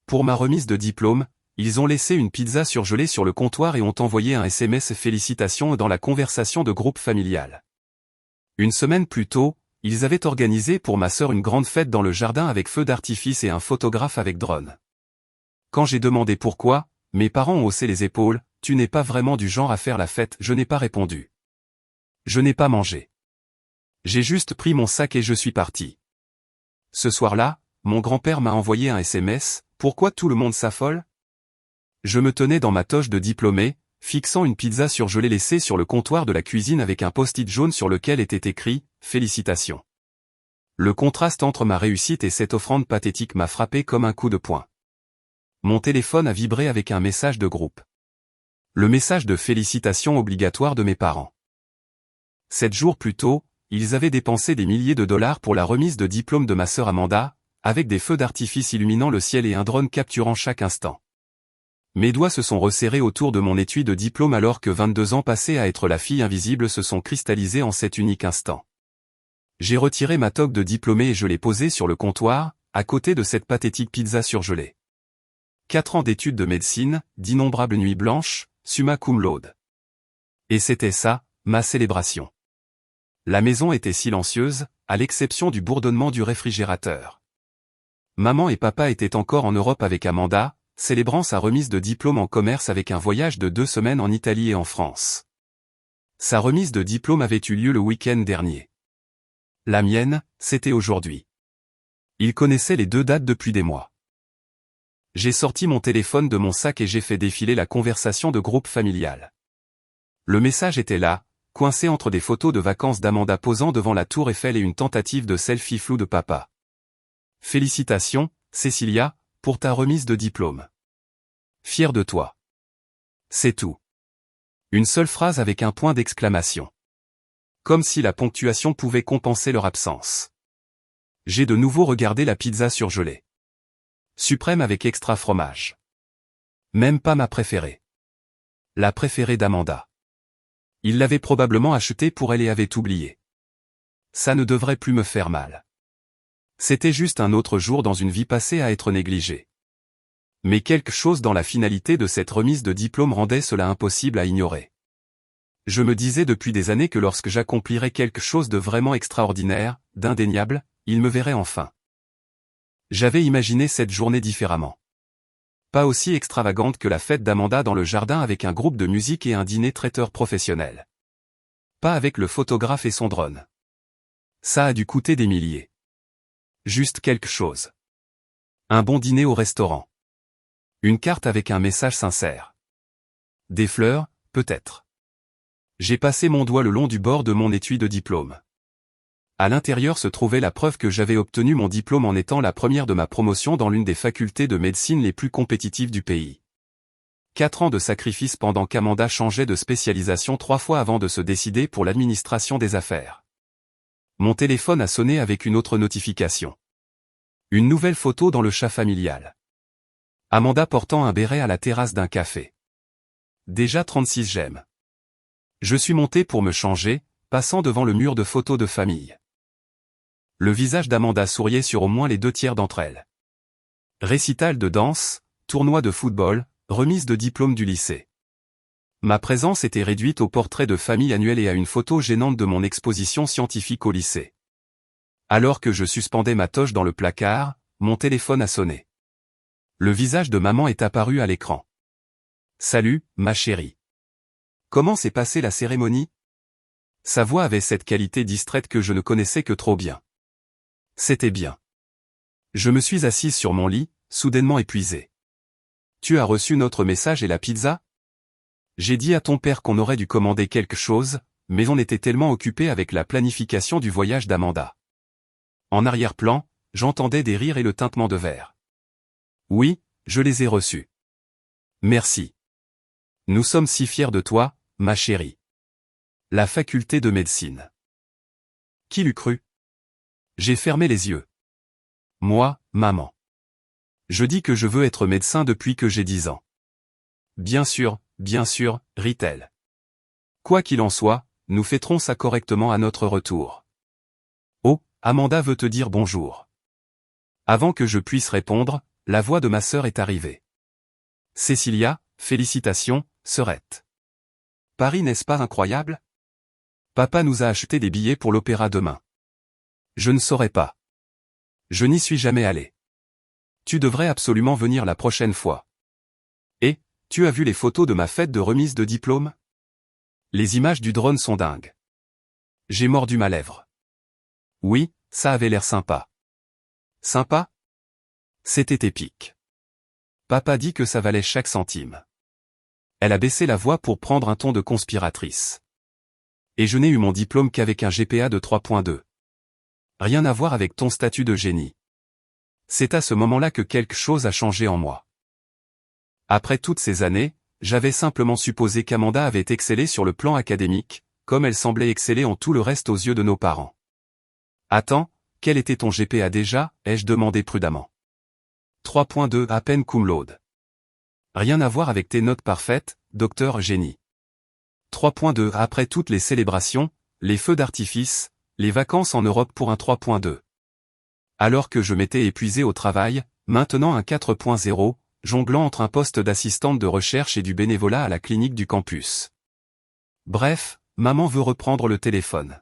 Pour ma remise de diplôme, ils ont laissé une pizza surgelée sur le comptoir et ont envoyé un SMS félicitations dans la conversation de groupe familial. Une semaine plus tôt, ils avaient organisé pour ma sœur une grande fête dans le jardin avec feux d'artifice et un photographe avec drone. Quand j'ai demandé pourquoi, mes parents ont haussé les épaules. « Tu n'es pas vraiment du genre à faire la fête », je n'ai pas répondu. Je n'ai pas mangé. J'ai juste pris mon sac et je suis parti. Ce soir-là, mon grand-père m'a envoyé un SMS, « Pourquoi tout le monde s'affole ?» Je me tenais dans ma toge de diplômé, fixant une pizza surgelée laissée sur le comptoir de la cuisine avec un post-it jaune sur lequel était écrit « Félicitations ». Le contraste entre ma réussite et cette offrande pathétique m'a frappé comme un coup de poing. Mon téléphone a vibré avec un message de groupe. Le message de félicitations obligatoire de mes parents. 7 jours plus tôt, ils avaient dépensé des milliers de dollars pour la remise de diplôme de ma sœur Amanda, avec des feux d'artifice illuminant le ciel et un drone capturant chaque instant. Mes doigts se sont resserrés autour de mon étui de diplôme alors que 22 ans passés à être la fille invisible se sont cristallisés en cet unique instant. J'ai retiré ma toque de diplômé et je l'ai posée sur le comptoir, à côté de cette pathétique pizza surgelée. 4 ans d'études de médecine, d'innombrables nuits blanches, summa cum laude. Et c'était ça, ma célébration. La maison était silencieuse, à l'exception du bourdonnement du réfrigérateur. Maman et papa étaient encore en Europe avec Amanda, célébrant sa remise de diplôme en commerce avec un voyage de 2 semaines en Italie et en France. Sa remise de diplôme avait eu lieu le week-end dernier. La mienne, c'était aujourd'hui. Ils connaissaient les 2 dates depuis des mois. J'ai sorti mon téléphone de mon sac et j'ai fait défiler la conversation de groupe familial. Le message était là, coincé entre des photos de vacances d'Amanda posant devant la tour Eiffel et une tentative de selfie floue de papa. Félicitations, Cécilia, pour ta remise de diplôme. Fier de toi. C'est tout. Une seule phrase avec un point d'exclamation. Comme si la ponctuation pouvait compenser leur absence. J'ai de nouveau regardé la pizza surgelée. Suprême avec extra fromage. Même pas ma préférée. La préférée d'Amanda. Il l'avait probablement achetée pour elle et avait oublié. Ça ne devrait plus me faire mal. C'était juste un autre jour dans une vie passée à être négligé. Mais quelque chose dans la finalité de cette remise de diplôme rendait cela impossible à ignorer. Je me disais depuis des années que lorsque j'accomplirais quelque chose de vraiment extraordinaire, d'indéniable, il me verrait enfin. J'avais imaginé cette journée différemment. Pas aussi extravagante que la fête d'Amanda dans le jardin avec un groupe de musique et un dîner traiteur professionnel. Pas avec le photographe et son drone. Ça a dû coûter des milliers. Juste quelque chose. Un bon dîner au restaurant. Une carte avec un message sincère. Des fleurs, peut-être. J'ai passé mon doigt le long du bord de mon étui de diplôme. À l'intérieur se trouvait la preuve que j'avais obtenu mon diplôme en étant la première de ma promotion dans l'une des facultés de médecine les plus compétitives du pays. 4 ans de sacrifice pendant qu'Amanda changeait de spécialisation 3 fois avant de se décider pour l'administration des affaires. Mon téléphone a sonné avec une autre notification. Une nouvelle photo dans le chat familial. Amanda portant un béret à la terrasse d'un café. Déjà 36 j'aime. Je suis monté pour me changer, passant devant le mur de photos de famille. Le visage d'Amanda souriait sur au moins les 2/3 d'entre elles. Récital de danse, tournoi de football, remise de diplôme du lycée. Ma présence était réduite au portrait de famille annuel et à une photo gênante de mon exposition scientifique au lycée. Alors que je suspendais ma toche dans le placard, mon téléphone a sonné. Le visage de maman est apparu à l'écran. Salut, ma chérie. Comment s'est passée la cérémonie ? Sa voix avait cette qualité distraite que je ne connaissais que trop bien. C'était bien. Je me suis assise sur mon lit, soudainement épuisée. Tu as reçu notre message et la pizza ? J'ai dit à ton père qu'on aurait dû commander quelque chose, mais on était tellement occupés avec la planification du voyage d'Amanda. En arrière-plan, j'entendais des rires et le tintement de verre. Oui, je les ai reçus. Merci. Nous sommes si fiers de toi, ma chérie. La faculté de médecine. Qui l'eût cru ? J'ai fermé les yeux. Moi, maman. Je dis que je veux être médecin depuis que j'ai 10 ans. Bien sûr, rit-elle. Quoi qu'il en soit, nous fêterons ça correctement à notre retour. Oh, Amanda veut te dire bonjour. Avant que je puisse répondre, la voix de ma sœur est arrivée. Cécilia, félicitations, sœurette. Paris n'est-ce pas incroyable? Papa nous a acheté des billets pour l'opéra demain. Je ne saurais pas. Je n'y suis jamais allé. Tu devrais absolument venir la prochaine fois. Et, tu as vu les photos de ma fête de remise de diplôme? Les images du drone sont dingues. J'ai mordu ma lèvre. Oui, ça avait l'air sympa. Sympa? C'était épique. Papa dit que ça valait chaque centime. Elle a baissé la voix pour prendre un ton de conspiratrice. Et je n'ai eu mon diplôme qu'avec un GPA de 3.2. Rien à voir avec ton statut de génie. C'est à ce moment-là que quelque chose a changé en moi. Après toutes ces années, j'avais simplement supposé qu'Amanda avait excellé sur le plan académique, comme elle semblait exceller en tout le reste aux yeux de nos parents. Attends, quel était ton GPA déjà? Ai-je demandé prudemment. 3.2 à peine cum laude. Rien à voir avec tes notes parfaites, docteur génie. 3.2 après toutes les célébrations, les feux d'artifice, les vacances en Europe pour un 3.2. Alors que je m'étais épuisé au travail, maintenant un 4.0, jonglant entre un poste d'assistante de recherche et du bénévolat à la clinique du campus. Bref, maman veut reprendre le téléphone.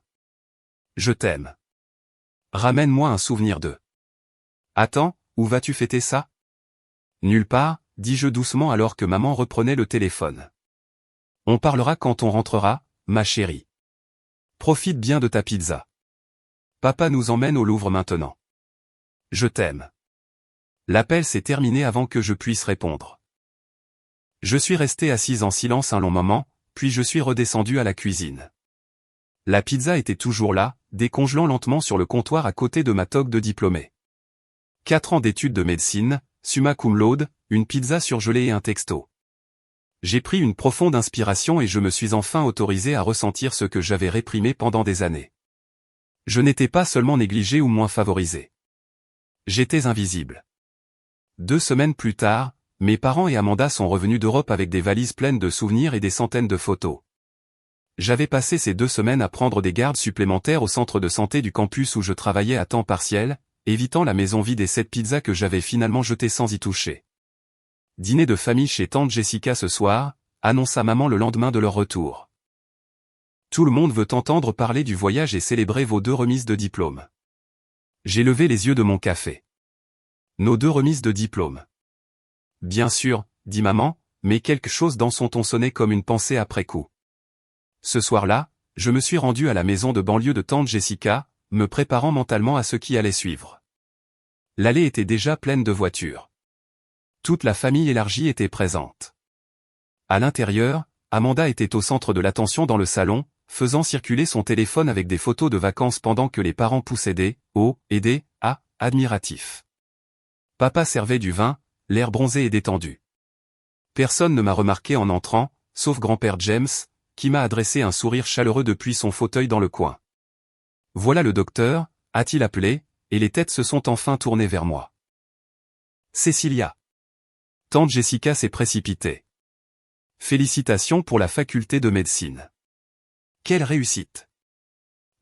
Je t'aime. Ramène-moi un souvenir de. Attends, où vas-tu fêter ça? Nulle part, dis-je doucement alors que maman reprenait le téléphone. On parlera quand on rentrera, ma chérie. Profite bien de ta pizza. Papa nous emmène au Louvre maintenant. Je t'aime. L'appel s'est terminé avant que je puisse répondre. Je suis resté assise en silence un long moment, puis je suis redescendu à la cuisine. La pizza était toujours là, décongelant lentement sur le comptoir à côté de ma toque de diplômé. 4 ans d'études de médecine, summa cum laude, une pizza surgelée et un texto. J'ai pris une profonde inspiration et je me suis enfin autorisé à ressentir ce que j'avais réprimé pendant des années. Je n'étais pas seulement négligé ou moins favorisé. J'étais invisible. 2 semaines plus tard, mes parents et Amanda sont revenus d'Europe avec des valises pleines de souvenirs et des centaines de photos. J'avais passé ces 2 semaines à prendre des gardes supplémentaires au centre de santé du campus où je travaillais à temps partiel, évitant la maison vide et cette pizza que j'avais finalement jetée sans y toucher. Dîner de famille chez tante Jessica ce soir, annonça maman le lendemain de leur retour. Tout le monde veut entendre parler du voyage et célébrer vos 2 remises de diplôme. J'ai levé les yeux de mon café. Nos 2 remises de diplôme. Bien sûr, dit maman, mais quelque chose dans son ton sonnait comme une pensée après coup. Ce soir-là, je me suis rendu à la maison de banlieue de tante Jessica, me préparant mentalement à ce qui allait suivre. L'allée était déjà pleine de voitures. Toute la famille élargie était présente. À l'intérieur, Amanda était au centre de l'attention dans le salon, faisant circuler son téléphone avec des photos de vacances pendant que les parents poussaient des « oh » et des « ah » admiratifs. Papa servait du vin, l'air bronzé et détendu. Personne ne m'a remarqué en entrant, sauf grand-père James, qui m'a adressé un sourire chaleureux depuis son fauteuil dans le coin. « Voilà le docteur », a-t-il appelé, et les têtes se sont enfin tournées vers moi. « Cécilia !» Tante Jessica s'est précipitée. « Félicitations pour la faculté de médecine. » Quelle réussite!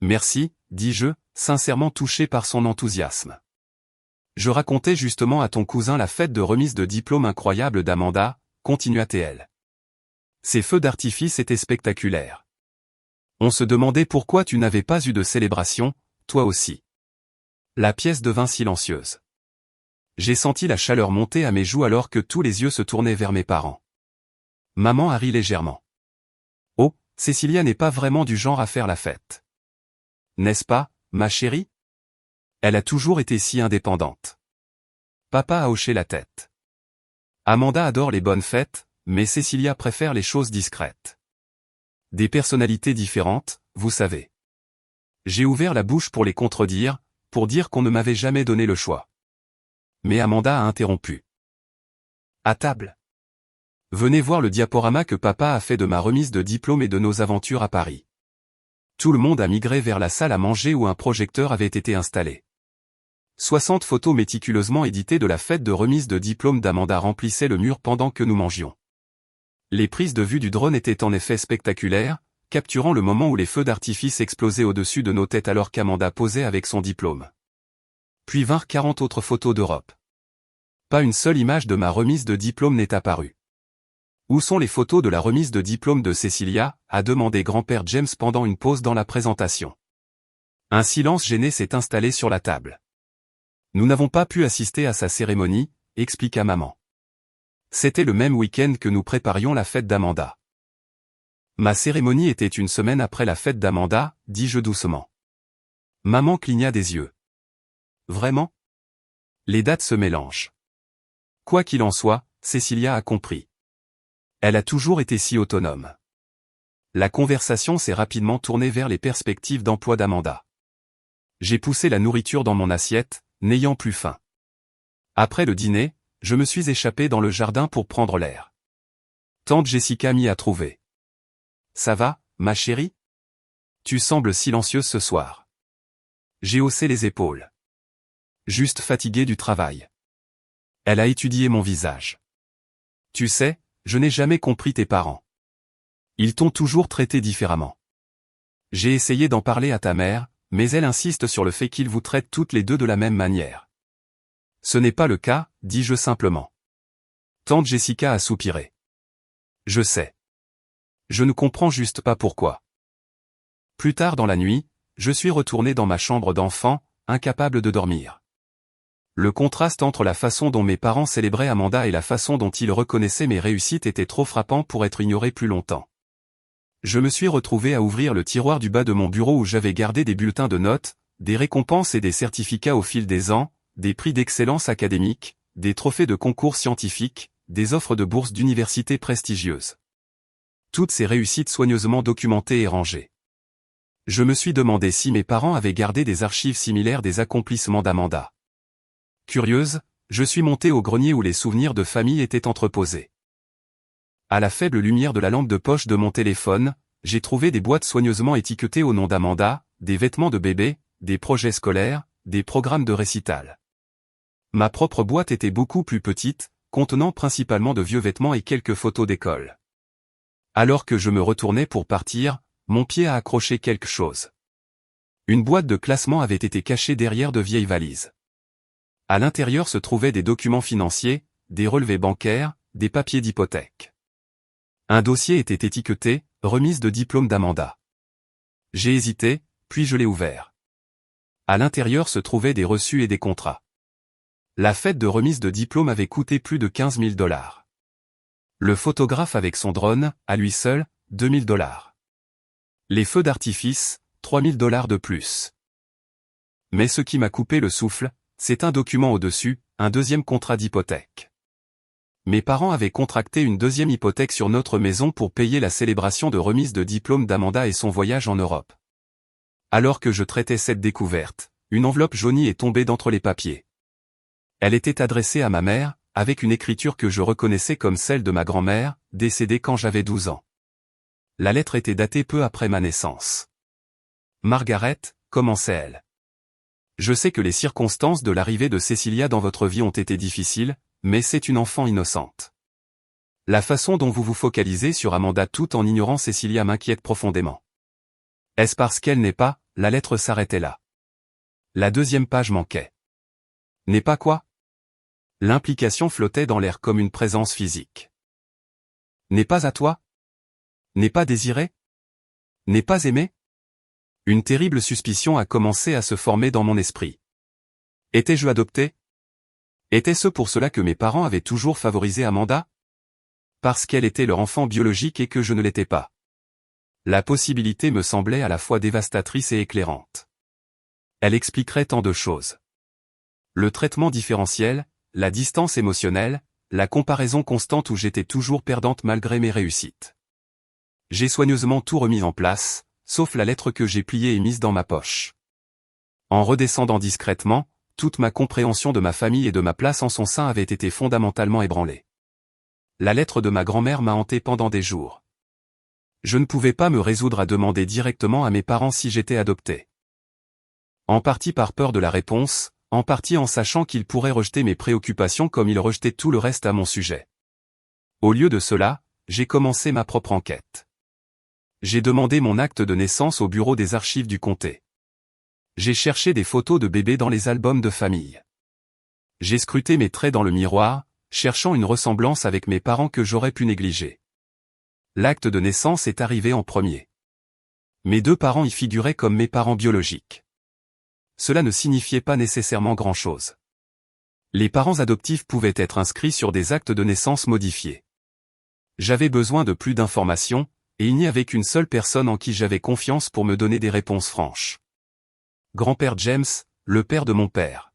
Merci, dis-je, sincèrement touché par son enthousiasme. Je racontais justement à ton cousin la fête de remise de diplôme incroyable d'Amanda, continua-t-elle. Ces feux d'artifice étaient spectaculaires. On se demandait pourquoi tu n'avais pas eu de célébration, toi aussi. La pièce devint silencieuse. J'ai senti la chaleur monter à mes joues alors que tous les yeux se tournaient vers mes parents. Maman a ri légèrement. Oh, Cécilia n'est pas vraiment du genre à faire la fête. N'est-ce pas, ma chérie? Elle a toujours été si indépendante. Papa a hoché la tête. Amanda adore les bonnes fêtes, mais Cécilia préfère les choses discrètes. Des personnalités différentes, vous savez. J'ai ouvert la bouche pour les contredire, pour dire qu'on ne m'avait jamais donné le choix. Mais Amanda a interrompu. À table. Venez voir le diaporama que papa a fait de ma remise de diplôme et de nos aventures à Paris. Tout le monde a migré vers la salle à manger où un projecteur avait été installé. 60 photos méticuleusement éditées de la fête de remise de diplôme d'Amanda remplissaient le mur pendant que nous mangions. Les prises de vue du drone étaient en effet spectaculaires, capturant le moment où les feux d'artifice explosaient au-dessus de nos têtes alors qu'Amanda posait avec son diplôme. Puis vinrent 40 autres photos d'Europe. Pas une seule image de ma remise de diplôme n'est apparue. Où sont les photos de la remise de diplôme de Cecilia, a demandé grand-père James pendant une pause dans la présentation. Un silence gêné s'est installé sur la table. Nous n'avons pas pu assister à sa cérémonie, expliqua maman. C'était le même week-end que nous préparions la fête d'Amanda. Ma cérémonie était une semaine après la fête d'Amanda, dis-je doucement. Maman cligna des yeux. Vraiment? Les dates se mélangent. Quoi qu'il en soit, Cecilia a compris. Elle a toujours été si autonome. La conversation s'est rapidement tournée vers les perspectives d'emploi d'Amanda. J'ai poussé la nourriture dans mon assiette, n'ayant plus faim. Après le dîner, je me suis échappé dans le jardin pour prendre l'air. Tante Jessica m'y a trouvé. Ça va, ma chérie? Tu sembles silencieuse ce soir. J'ai haussé les épaules. Juste fatiguée du travail. Elle a étudié mon visage. Tu sais, je n'ai jamais compris tes parents. Ils t'ont toujours traité différemment. J'ai essayé d'en parler à ta mère, mais elle insiste sur le fait qu'ils vous traitent toutes les deux de la même manière. Ce n'est pas le cas, dis-je simplement. Tante Jessica a soupiré. Je sais. Je ne comprends juste pas pourquoi. Plus tard dans la nuit, je suis retourné dans ma chambre d'enfant, incapable de dormir. Le contraste entre la façon dont mes parents célébraient Amanda et la façon dont ils reconnaissaient mes réussites était trop frappant pour être ignoré plus longtemps. Je me suis retrouvé à ouvrir le tiroir du bas de mon bureau où j'avais gardé des bulletins de notes, des récompenses et des certificats au fil des ans, des prix d'excellence académique, des trophées de concours scientifiques, des offres de bourses d'universités prestigieuses. Toutes ces réussites soigneusement documentées et rangées. Je me suis demandé si mes parents avaient gardé des archives similaires des accomplissements d'Amanda. Curieuse, je suis monté au grenier où les souvenirs de famille étaient entreposés. À la faible lumière de la lampe de poche de mon téléphone, j'ai trouvé des boîtes soigneusement étiquetées au nom d'Amanda, des vêtements de bébé, des projets scolaires, des programmes de récital. Ma propre boîte était beaucoup plus petite, contenant principalement de vieux vêtements et quelques photos d'école. Alors que je me retournais pour partir, mon pied a accroché quelque chose. Une boîte de classement avait été cachée derrière de vieilles valises. À l'intérieur se trouvaient des documents financiers, des relevés bancaires, des papiers d'hypothèque. Un dossier était étiqueté « Remise de diplôme d'Amanda ». J'ai hésité, puis je l'ai ouvert. À l'intérieur se trouvaient des reçus et des contrats. La fête de remise de diplôme avait coûté plus de 15 000 $. Le photographe avec son drone, à lui seul, 2 000 $. Les feux d'artifice, 3 000 $ de plus. Mais ce qui m'a coupé le souffle, c'est un document au-dessus, un deuxième contrat d'hypothèque. Mes parents avaient contracté une deuxième hypothèque sur notre maison pour payer la célébration de remise de diplôme d'Amanda et son voyage en Europe. Alors que je traitais cette découverte, une enveloppe jaunie est tombée d'entre les papiers. Elle était adressée à ma mère, avec une écriture que je reconnaissais comme celle de ma grand-mère, décédée quand j'avais 12 ans. La lettre était datée peu après ma naissance. Margaret, commençait-elle. Je sais que les circonstances de l'arrivée de Cecilia dans votre vie ont été difficiles, mais c'est une enfant innocente. La façon dont vous vous focalisez sur Amanda tout en ignorant Cecilia m'inquiète profondément. Est-ce parce qu'elle n'est pas, la lettre s'arrêtait là. La deuxième page manquait. N'est pas quoi? L'implication flottait dans l'air comme une présence physique. N'est pas à toi? N'est pas désiré? N'est pas aimé? Une terrible suspicion a commencé à se former dans mon esprit. Étais-je adopté? Était-ce pour cela que mes parents avaient toujours favorisé Amanda? Parce qu'elle était leur enfant biologique et que je ne l'étais pas. La possibilité me semblait à la fois dévastatrice et éclairante. Elle expliquerait tant de choses. Le traitement différentiel, la distance émotionnelle, la comparaison constante où j'étais toujours perdante malgré mes réussites. J'ai soigneusement tout remis en place, sauf la lettre que j'ai pliée et mise dans ma poche. En redescendant discrètement, toute ma compréhension de ma famille et de ma place en son sein avait été fondamentalement ébranlée. La lettre de ma grand-mère m'a hanté pendant des jours. Je ne pouvais pas me résoudre à demander directement à mes parents si j'étais adopté. En partie par peur de la réponse, en partie en sachant qu'ils pourraient rejeter mes préoccupations comme ils rejetaient tout le reste à mon sujet. Au lieu de cela, j'ai commencé ma propre enquête. J'ai demandé mon acte de naissance au bureau des archives du comté. J'ai cherché des photos de bébés dans les albums de famille. J'ai scruté mes traits dans le miroir, cherchant une ressemblance avec mes parents que j'aurais pu négliger. L'acte de naissance est arrivé en premier. Mes deux parents y figuraient comme mes parents biologiques. Cela ne signifiait pas nécessairement grand-chose. Les parents adoptifs pouvaient être inscrits sur des actes de naissance modifiés. J'avais besoin de plus d'informations, et il n'y avait qu'une seule personne en qui j'avais confiance pour me donner des réponses franches. Grand-père James, le père de mon père.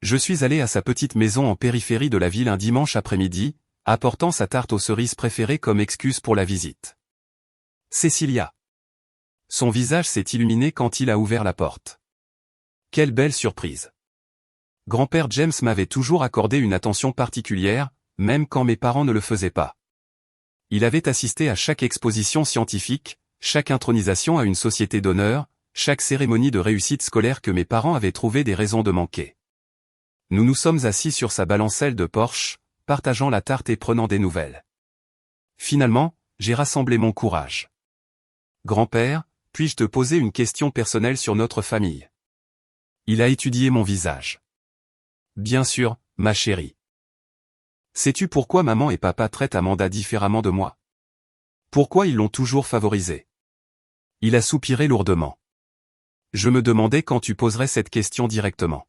Je suis allé à sa petite maison en périphérie de la ville un dimanche après-midi, apportant sa tarte aux cerises préférée comme excuse pour la visite. Cecilia. Son visage s'est illuminé quand il a ouvert la porte. Quelle belle surprise. Grand-père James m'avait toujours accordé une attention particulière, même quand mes parents ne le faisaient pas. Il avait assisté à chaque exposition scientifique, chaque intronisation à une société d'honneur, chaque cérémonie de réussite scolaire que mes parents avaient trouvé des raisons de manquer. Nous nous sommes assis sur sa balancelle de Porsche, partageant la tarte et prenant des nouvelles. Finalement, j'ai rassemblé mon courage. Grand-père, puis-je te poser une question personnelle sur notre famille? Il a étudié mon visage. Bien sûr, ma chérie. Sais-tu pourquoi maman et papa traitent Amanda différemment de moi? Pourquoi ils l'ont toujours favorisée? Il a soupiré lourdement. Je me demandais quand tu poserais cette question directement.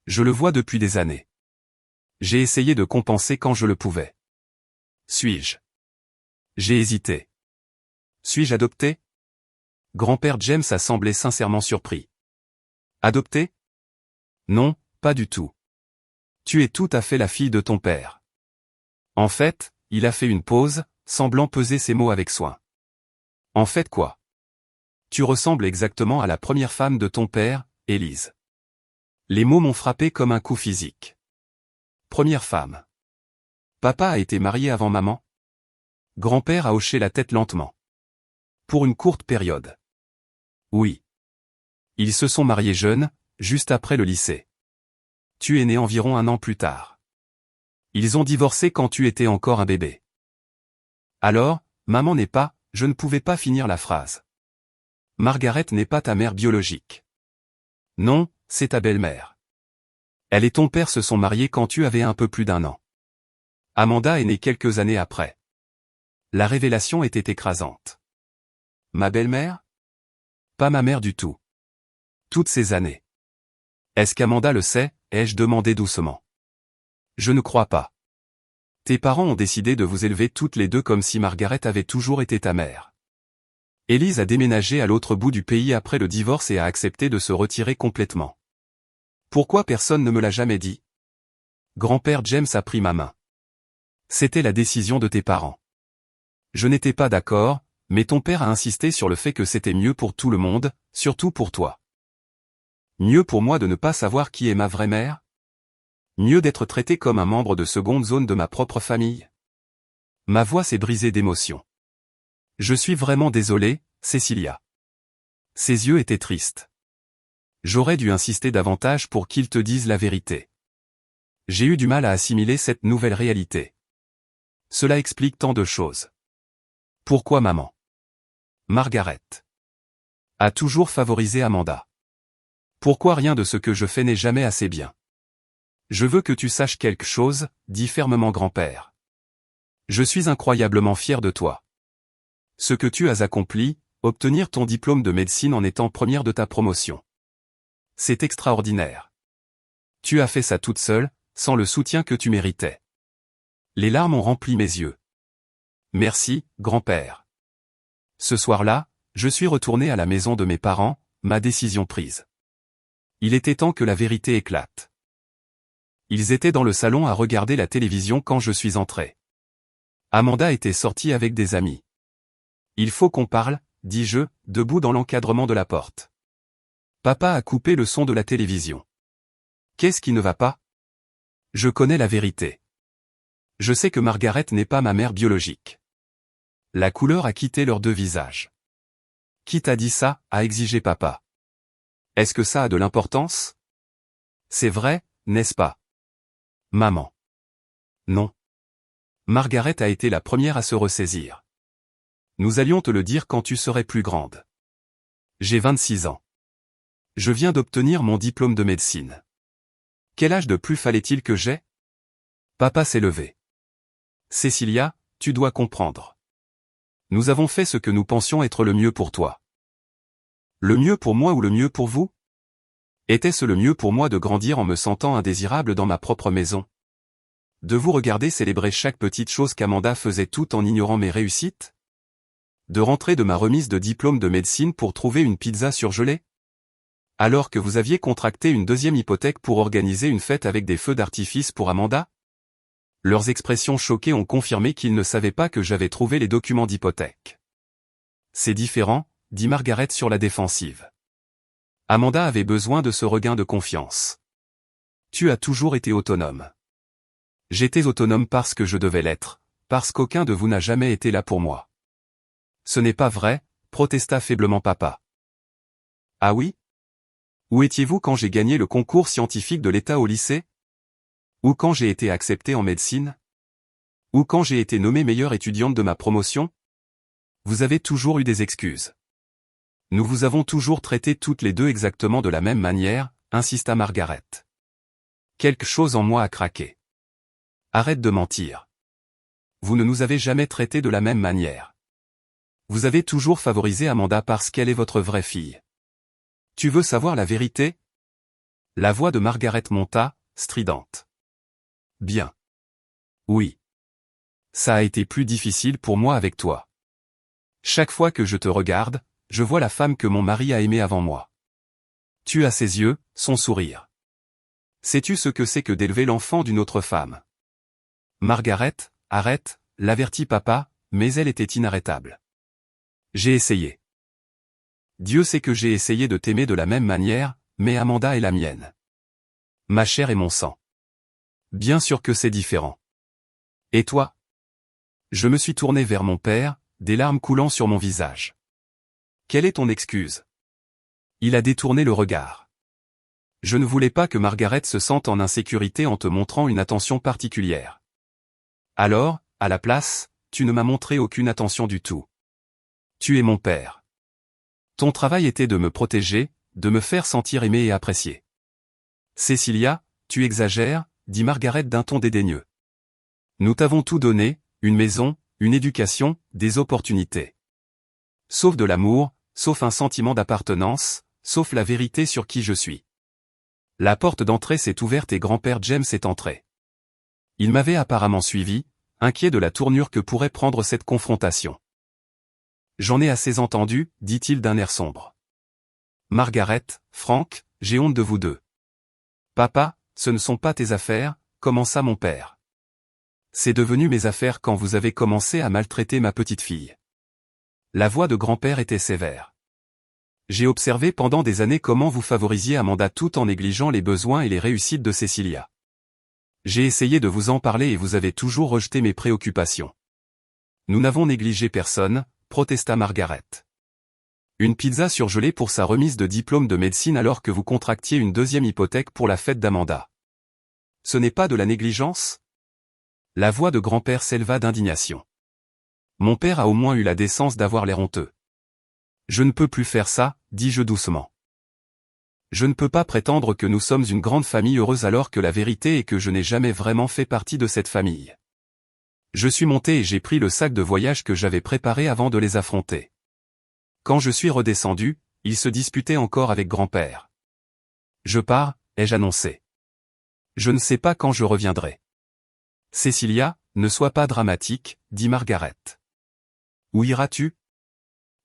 Je le vois depuis des années. J'ai essayé de compenser quand je le pouvais. Suis-je? J'ai hésité. Suis-je adopté? Grand-père James a semblé sincèrement surpris. Adopté? Non, pas du tout. Tu es tout à fait la fille de ton père. En fait, il a fait une pause, semblant peser ses mots avec soin. En fait quoi? Tu ressembles exactement à la première femme de ton père, Élise. Les mots m'ont frappé comme un coup physique. Première femme. Papa a été marié avant maman? Grand-père a hoché la tête lentement. Pour une courte période. Oui. Ils se sont mariés jeunes, juste après le lycée. Tu es né environ 1 an plus tard. Ils ont divorcé quand tu étais encore un bébé. Alors, maman n'est pas, je ne pouvais pas finir la phrase. Margaret n'est pas ta mère biologique. Non, c'est ta belle-mère. Elle et ton père se sont mariés quand tu avais un peu plus d'1 an. Amanda est née quelques années après. La révélation était écrasante. Ma belle-mère? Pas ma mère du tout. Toutes ces années. Est-ce qu'Amanda le sait? Ai-je demandé doucement. Je ne crois pas. Tes parents ont décidé de vous élever toutes les deux comme si Margaret avait toujours été ta mère. Élise a déménagé à l'autre bout du pays après le divorce et a accepté de se retirer complètement. Pourquoi personne ne me l'a jamais dit? Grand-père James a pris ma main. C'était la décision de tes parents. Je n'étais pas d'accord, mais ton père a insisté sur le fait que c'était mieux pour tout le monde, surtout pour toi. Mieux pour moi de ne pas savoir qui est ma vraie mère? Mieux d'être traité comme un membre de seconde zone de ma propre famille? Ma voix s'est brisée d'émotion. Je suis vraiment désolé, Cecilia. Ses yeux étaient tristes. J'aurais dû insister davantage pour qu'il te dise la vérité. J'ai eu du mal à assimiler cette nouvelle réalité. Cela explique tant de choses. Pourquoi maman? Margaret a toujours favorisé Amanda. Pourquoi rien de ce que je fais n'est jamais assez bien? Je veux que tu saches quelque chose, dit fermement grand-père. Je suis incroyablement fier de toi. Ce que tu as accompli, obtenir ton diplôme de médecine en étant première de ta promotion. C'est extraordinaire. Tu as fait ça toute seule, sans le soutien que tu méritais. Les larmes ont rempli mes yeux. Merci, grand-père. Ce soir-là, je suis retourné à la maison de mes parents, ma décision prise. Il était temps que la vérité éclate. Ils étaient dans le salon à regarder la télévision quand je suis entré. Amanda était sortie avec des amis. Il faut qu'on parle, dis-je, debout dans l'encadrement de la porte. Papa a coupé le son de la télévision. Qu'est-ce qui ne va pas? Je connais la vérité. Je sais que Margaret n'est pas ma mère biologique. La couleur a quitté leurs deux visages. Qui t'a dit ça? A exigé papa. Est-ce que ça a de l'importance? C'est vrai, n'est-ce pas? Maman. Non. Margaret a été la première à se ressaisir. Nous allions te le dire quand tu serais plus grande. J'ai 26 ans. Je viens d'obtenir mon diplôme de médecine. Quel âge de plus fallait-il que j'aie? Papa s'est levé. Cécilia, tu dois comprendre. Nous avons fait ce que nous pensions être le mieux pour toi. Le mieux pour moi ou le mieux pour vous? Était-ce le mieux pour moi de grandir en me sentant indésirable dans ma propre maison? De vous regarder célébrer chaque petite chose qu'Amanda faisait tout en ignorant mes réussites? De rentrer de ma remise de diplôme de médecine pour trouver une pizza surgelée? Alors que vous aviez contracté une deuxième hypothèque pour organiser une fête avec des feux d'artifice pour Amanda? Leurs expressions choquées ont confirmé qu'ils ne savaient pas que j'avais trouvé les documents d'hypothèque. C'est différent, dit Margaret sur la défensive. Amanda avait besoin de ce regain de confiance. Tu as toujours été autonome. J'étais autonome parce que je devais l'être, parce qu'aucun de vous n'a jamais été là pour moi. Ce n'est pas vrai, protesta faiblement papa. Ah oui? Où étiez-vous quand j'ai gagné le concours scientifique de l'État au lycée? Ou quand j'ai été acceptée en médecine? Ou quand j'ai été nommée meilleure étudiante de ma promotion? Vous avez toujours eu des excuses. Nous vous avons toujours traité toutes les deux exactement de la même manière, insista Margaret. Quelque chose en moi a craqué. Arrête de mentir. Vous ne nous avez jamais traités de la même manière. Vous avez toujours favorisé Amanda parce qu'elle est votre vraie fille. Tu veux savoir la vérité? La voix de Margaret monta, stridente. Bien. Oui. Ça a été plus difficile pour moi avec toi. Chaque fois que je te regarde, je vois la femme que mon mari a aimée avant moi. Tu as ses yeux, son sourire. Sais-tu ce que c'est que d'élever l'enfant d'une autre femme? Margaret, arrête, l'avertit papa, mais elle était inarrêtable. J'ai essayé. Dieu sait que j'ai essayé de t'aimer de la même manière, mais Amanda est la mienne. Ma chair et mon sang. Bien sûr que c'est différent. Et toi? Je me suis tourné vers mon père, des larmes coulant sur mon visage. Quelle est ton excuse? Il a détourné le regard. Je ne voulais pas que Margaret se sente en insécurité en te montrant une attention particulière. Alors, à la place, tu ne m'as montré aucune attention du tout. Tu es mon père. Ton travail était de me protéger, de me faire sentir aimé et apprécié. Cécilia, tu exagères, dit Margaret d'un ton dédaigneux. Nous t'avons tout donné, une maison, une éducation, des opportunités. Sauf de l'amour, sauf un sentiment d'appartenance, sauf la vérité sur qui je suis. La porte d'entrée s'est ouverte et grand-père James est entré. Il m'avait apparemment suivi, inquiet de la tournure que pourrait prendre cette confrontation. J'en ai assez entendu, dit-il d'un air sombre. Margaret, Frank, j'ai honte de vous deux. Papa, ce ne sont pas tes affaires, commença mon père. C'est devenu mes affaires quand vous avez commencé à maltraiter ma petite fille. La voix de grand-père était sévère. J'ai observé pendant des années comment vous favorisiez Amanda tout en négligeant les besoins et les réussites de Cécilia. J'ai essayé de vous en parler et vous avez toujours rejeté mes préoccupations. Nous n'avons négligé personne, protesta Margaret. Une pizza surgelée pour sa remise de diplôme de médecine alors que vous contractiez une deuxième hypothèque pour la fête d'Amanda. Ce n'est pas de la négligence? La voix de grand-père s'éleva d'indignation. Mon père a au moins eu la décence d'avoir l'air honteux. Je ne peux plus faire ça, dis-je doucement. Je ne peux pas prétendre que nous sommes une grande famille heureuse alors que la vérité est que je n'ai jamais vraiment fait partie de cette famille. Je suis monté et j'ai pris le sac de voyage que j'avais préparé avant de les affronter. Quand je suis redescendu, il se disputait encore avec grand-père. Je pars, ai-je annoncé. Je ne sais pas quand je reviendrai. Cécilia, ne sois pas dramatique, dit Margaret. Où iras-tu?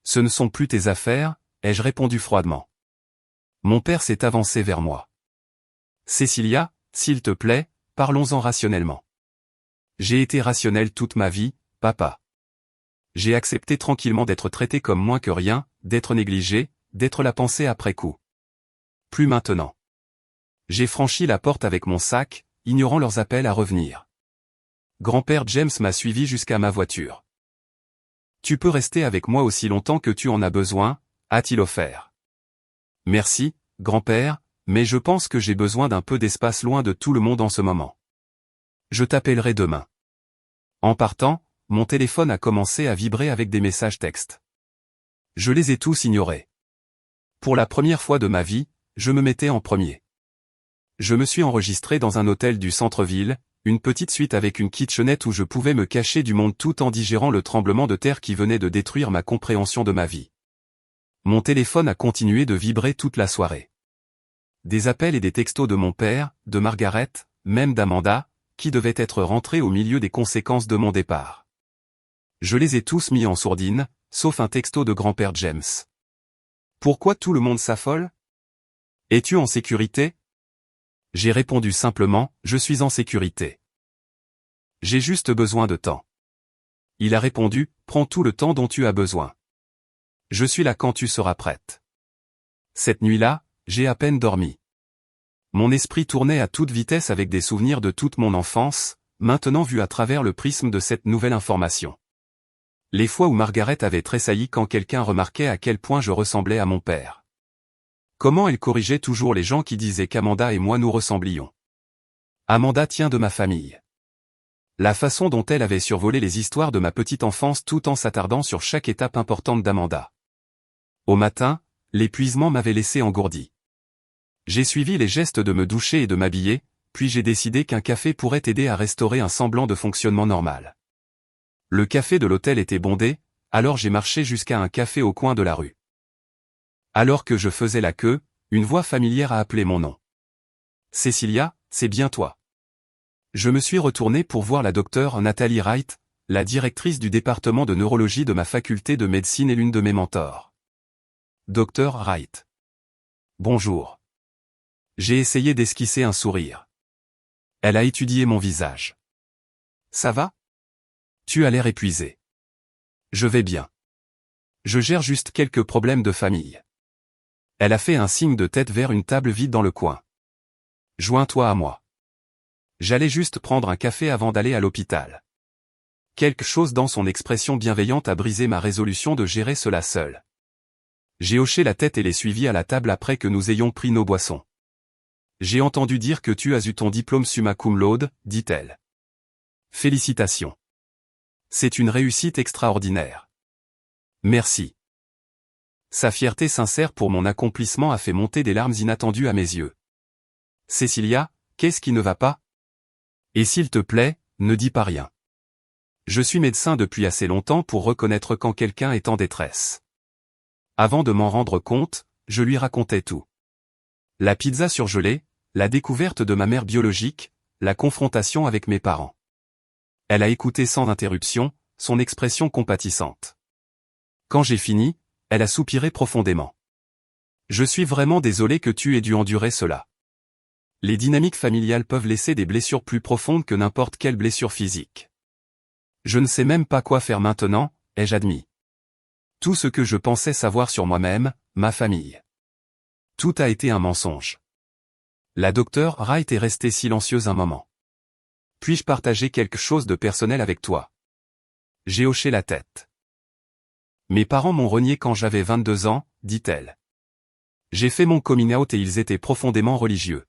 Ce ne sont plus tes affaires, ai-je répondu froidement. Mon père s'est avancé vers moi. Cécilia, s'il te plaît, parlons-en rationnellement. J'ai été rationnel toute ma vie, papa. J'ai accepté tranquillement d'être traité comme moins que rien, d'être négligé, d'être la pensée après coup. Plus maintenant. J'ai franchi la porte avec mon sac, ignorant leurs appels à revenir. Grand-père James m'a suivi jusqu'à ma voiture. Tu peux rester avec moi aussi longtemps que tu en as besoin, a-t-il offert. Merci, grand-père, mais je pense que j'ai besoin d'un peu d'espace loin de tout le monde en ce moment. Je t'appellerai demain. En partant, mon téléphone a commencé à vibrer avec des messages textes. Je les ai tous ignorés. Pour la première fois de ma vie, je me mettais en premier. Je me suis enregistré dans un hôtel du centre-ville, une petite suite avec une kitchenette où je pouvais me cacher du monde tout en digérant le tremblement de terre qui venait de détruire ma compréhension de ma vie. Mon téléphone a continué de vibrer toute la soirée. Des appels et des textos de mon père, de Margaret, même d'Amanda, qui devaient être rentrés au milieu des conséquences de mon départ. Je les ai tous mis en sourdine, sauf un texto de grand-père James. Pourquoi tout le monde s'affole? Es-tu en sécurité? J'ai répondu simplement, je suis en sécurité. J'ai juste besoin de temps. Il a répondu, prends tout le temps dont tu as besoin. Je suis là quand tu seras prête. Cette nuit-là, j'ai à peine dormi. Mon esprit tournait à toute vitesse avec des souvenirs de toute mon enfance, maintenant vus à travers le prisme de cette nouvelle information. Les fois où Margaret avait tressailli quand quelqu'un remarquait à quel point je ressemblais à mon père. Comment elle corrigeait toujours les gens qui disaient qu'Amanda et moi nous ressemblions. Amanda tient de ma famille. La façon dont elle avait survolé les histoires de ma petite enfance tout en s'attardant sur chaque étape importante d'Amanda. Au matin, l'épuisement m'avait laissé engourdi. J'ai suivi les gestes de me doucher et de m'habiller, puis j'ai décidé qu'un café pourrait aider à restaurer un semblant de fonctionnement normal. Le café de l'hôtel était bondé, alors j'ai marché jusqu'à un café au coin de la rue. Alors que je faisais la queue, une voix familière a appelé mon nom. Cécilia, c'est bien toi. Je me suis retourné pour voir la docteure Nathalie Wright, la directrice du département de neurologie de ma faculté de médecine et l'une de mes mentors. Docteur Wright. Bonjour. J'ai essayé d'esquisser un sourire. Elle a étudié mon visage. Ça va? Tu as l'air épuisé. Je vais bien. Je gère juste quelques problèmes de famille. Elle a fait un signe de tête vers une table vide dans le coin. Joins-toi à moi. J'allais juste prendre un café avant d'aller à l'hôpital. Quelque chose dans son expression bienveillante a brisé ma résolution de gérer cela seul. J'ai hoché la tête et l'ai suivi à la table après que nous ayons pris nos boissons. J'ai entendu dire que tu as eu ton diplôme summa cum laude, dit-elle. Félicitations. C'est une réussite extraordinaire. Merci. Sa fierté sincère pour mon accomplissement a fait monter des larmes inattendues à mes yeux. Cécilia, qu'est-ce qui ne va pas? Et s'il te plaît, ne dis pas rien. Je suis médecin depuis assez longtemps pour reconnaître quand quelqu'un est en détresse. Avant de m'en rendre compte, je lui racontais tout. La pizza surgelée, la découverte de ma mère biologique, la confrontation avec mes parents. Elle a écouté sans interruption, son expression compatissante. Quand j'ai fini, elle a soupiré profondément. Je suis vraiment désolé que tu aies dû endurer cela. Les dynamiques familiales peuvent laisser des blessures plus profondes que n'importe quelle blessure physique. Je ne sais même pas quoi faire maintenant, ai-je admis. Tout ce que je pensais savoir sur moi-même, ma famille. Tout a été un mensonge. La docteure Wright est restée silencieuse un moment. Puis-je partager quelque chose de personnel avec toi? J'ai hoché la tête. Mes parents m'ont renié quand j'avais 22 ans, dit-elle. J'ai fait mon coming out et ils étaient profondément religieux.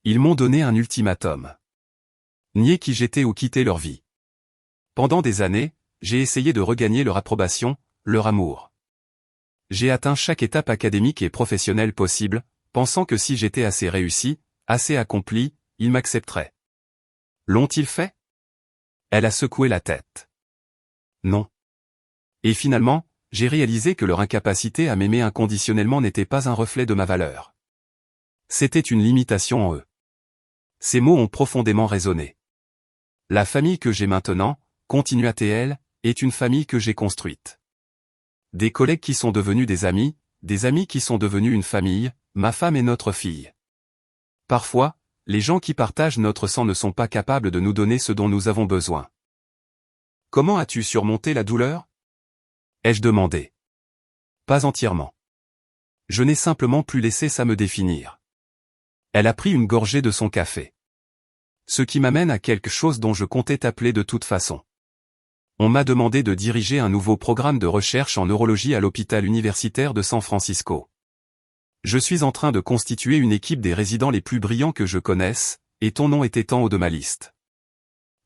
Ils m'ont donné un ultimatum. Nier qui j'étais ou quitter leur vie. Pendant des années, j'ai essayé de regagner leur approbation, leur amour. J'ai atteint chaque étape académique et professionnelle possible, pensant que si j'étais assez réussi, assez accompli, ils m'accepteraient. L'ont-ils fait? Elle a secoué la tête. Non. Et finalement, j'ai réalisé que leur incapacité à m'aimer inconditionnellement n'était pas un reflet de ma valeur. C'était une limitation en eux. Ces mots ont profondément résonné. La famille que j'ai maintenant, continua-t-elle, est une famille que j'ai construite. Des collègues qui sont devenus des amis qui sont devenus une famille, ma femme et notre fille. Parfois, les gens qui partagent notre sang ne sont pas capables de nous donner ce dont nous avons besoin. Comment as-tu surmonté la douleur? Ai-je demandé. Pas entièrement. Je n'ai simplement plus laissé ça me définir. Elle a pris une gorgée de son café. Ce qui m'amène à quelque chose dont je comptais t'appeler de toute façon. On m'a demandé de diriger un nouveau programme de recherche en neurologie à l'hôpital universitaire de San Francisco. Je suis en train de constituer une équipe des résidents les plus brillants que je connaisse, et ton nom était en haut de ma liste.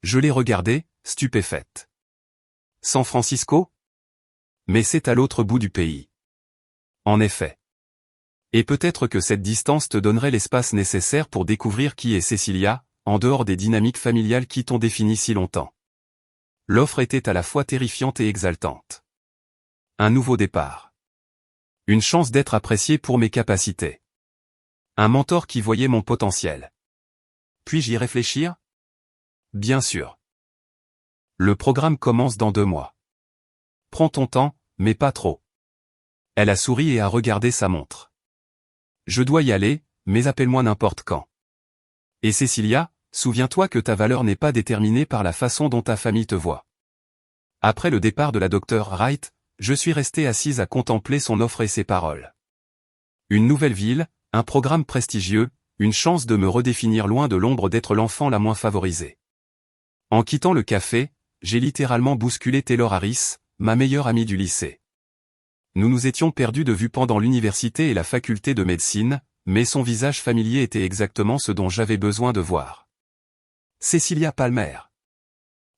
Je l'ai regardé, stupéfaite. San Francisco? Mais c'est à l'autre bout du pays. En effet. Et peut-être que cette distance te donnerait l'espace nécessaire pour découvrir qui est Cécilia, en dehors des dynamiques familiales qui t'ont défini si longtemps. L'offre était à la fois terrifiante et exaltante. Un nouveau départ. Une chance d'être apprécié pour mes capacités. Un mentor qui voyait mon potentiel. Puis-je y réfléchir? Bien sûr. Le programme commence dans 2 mois. Prends ton temps, mais pas trop. Elle a souri et a regardé sa montre. Je dois y aller, mais appelle-moi n'importe quand. Et Cécilia, souviens-toi que ta valeur n'est pas déterminée par la façon dont ta famille te voit. Après le départ de la docteure Wright, je suis resté assise à contempler son offre et ses paroles. Une nouvelle ville, un programme prestigieux, une chance de me redéfinir loin de l'ombre d'être l'enfant la moins favorisée. En quittant le café, j'ai littéralement bousculé Taylor Harris, ma meilleure amie du lycée. Nous nous étions perdus de vue pendant l'université et la faculté de médecine, mais son visage familier était exactement ce dont j'avais besoin de voir. Cécilia Palmer.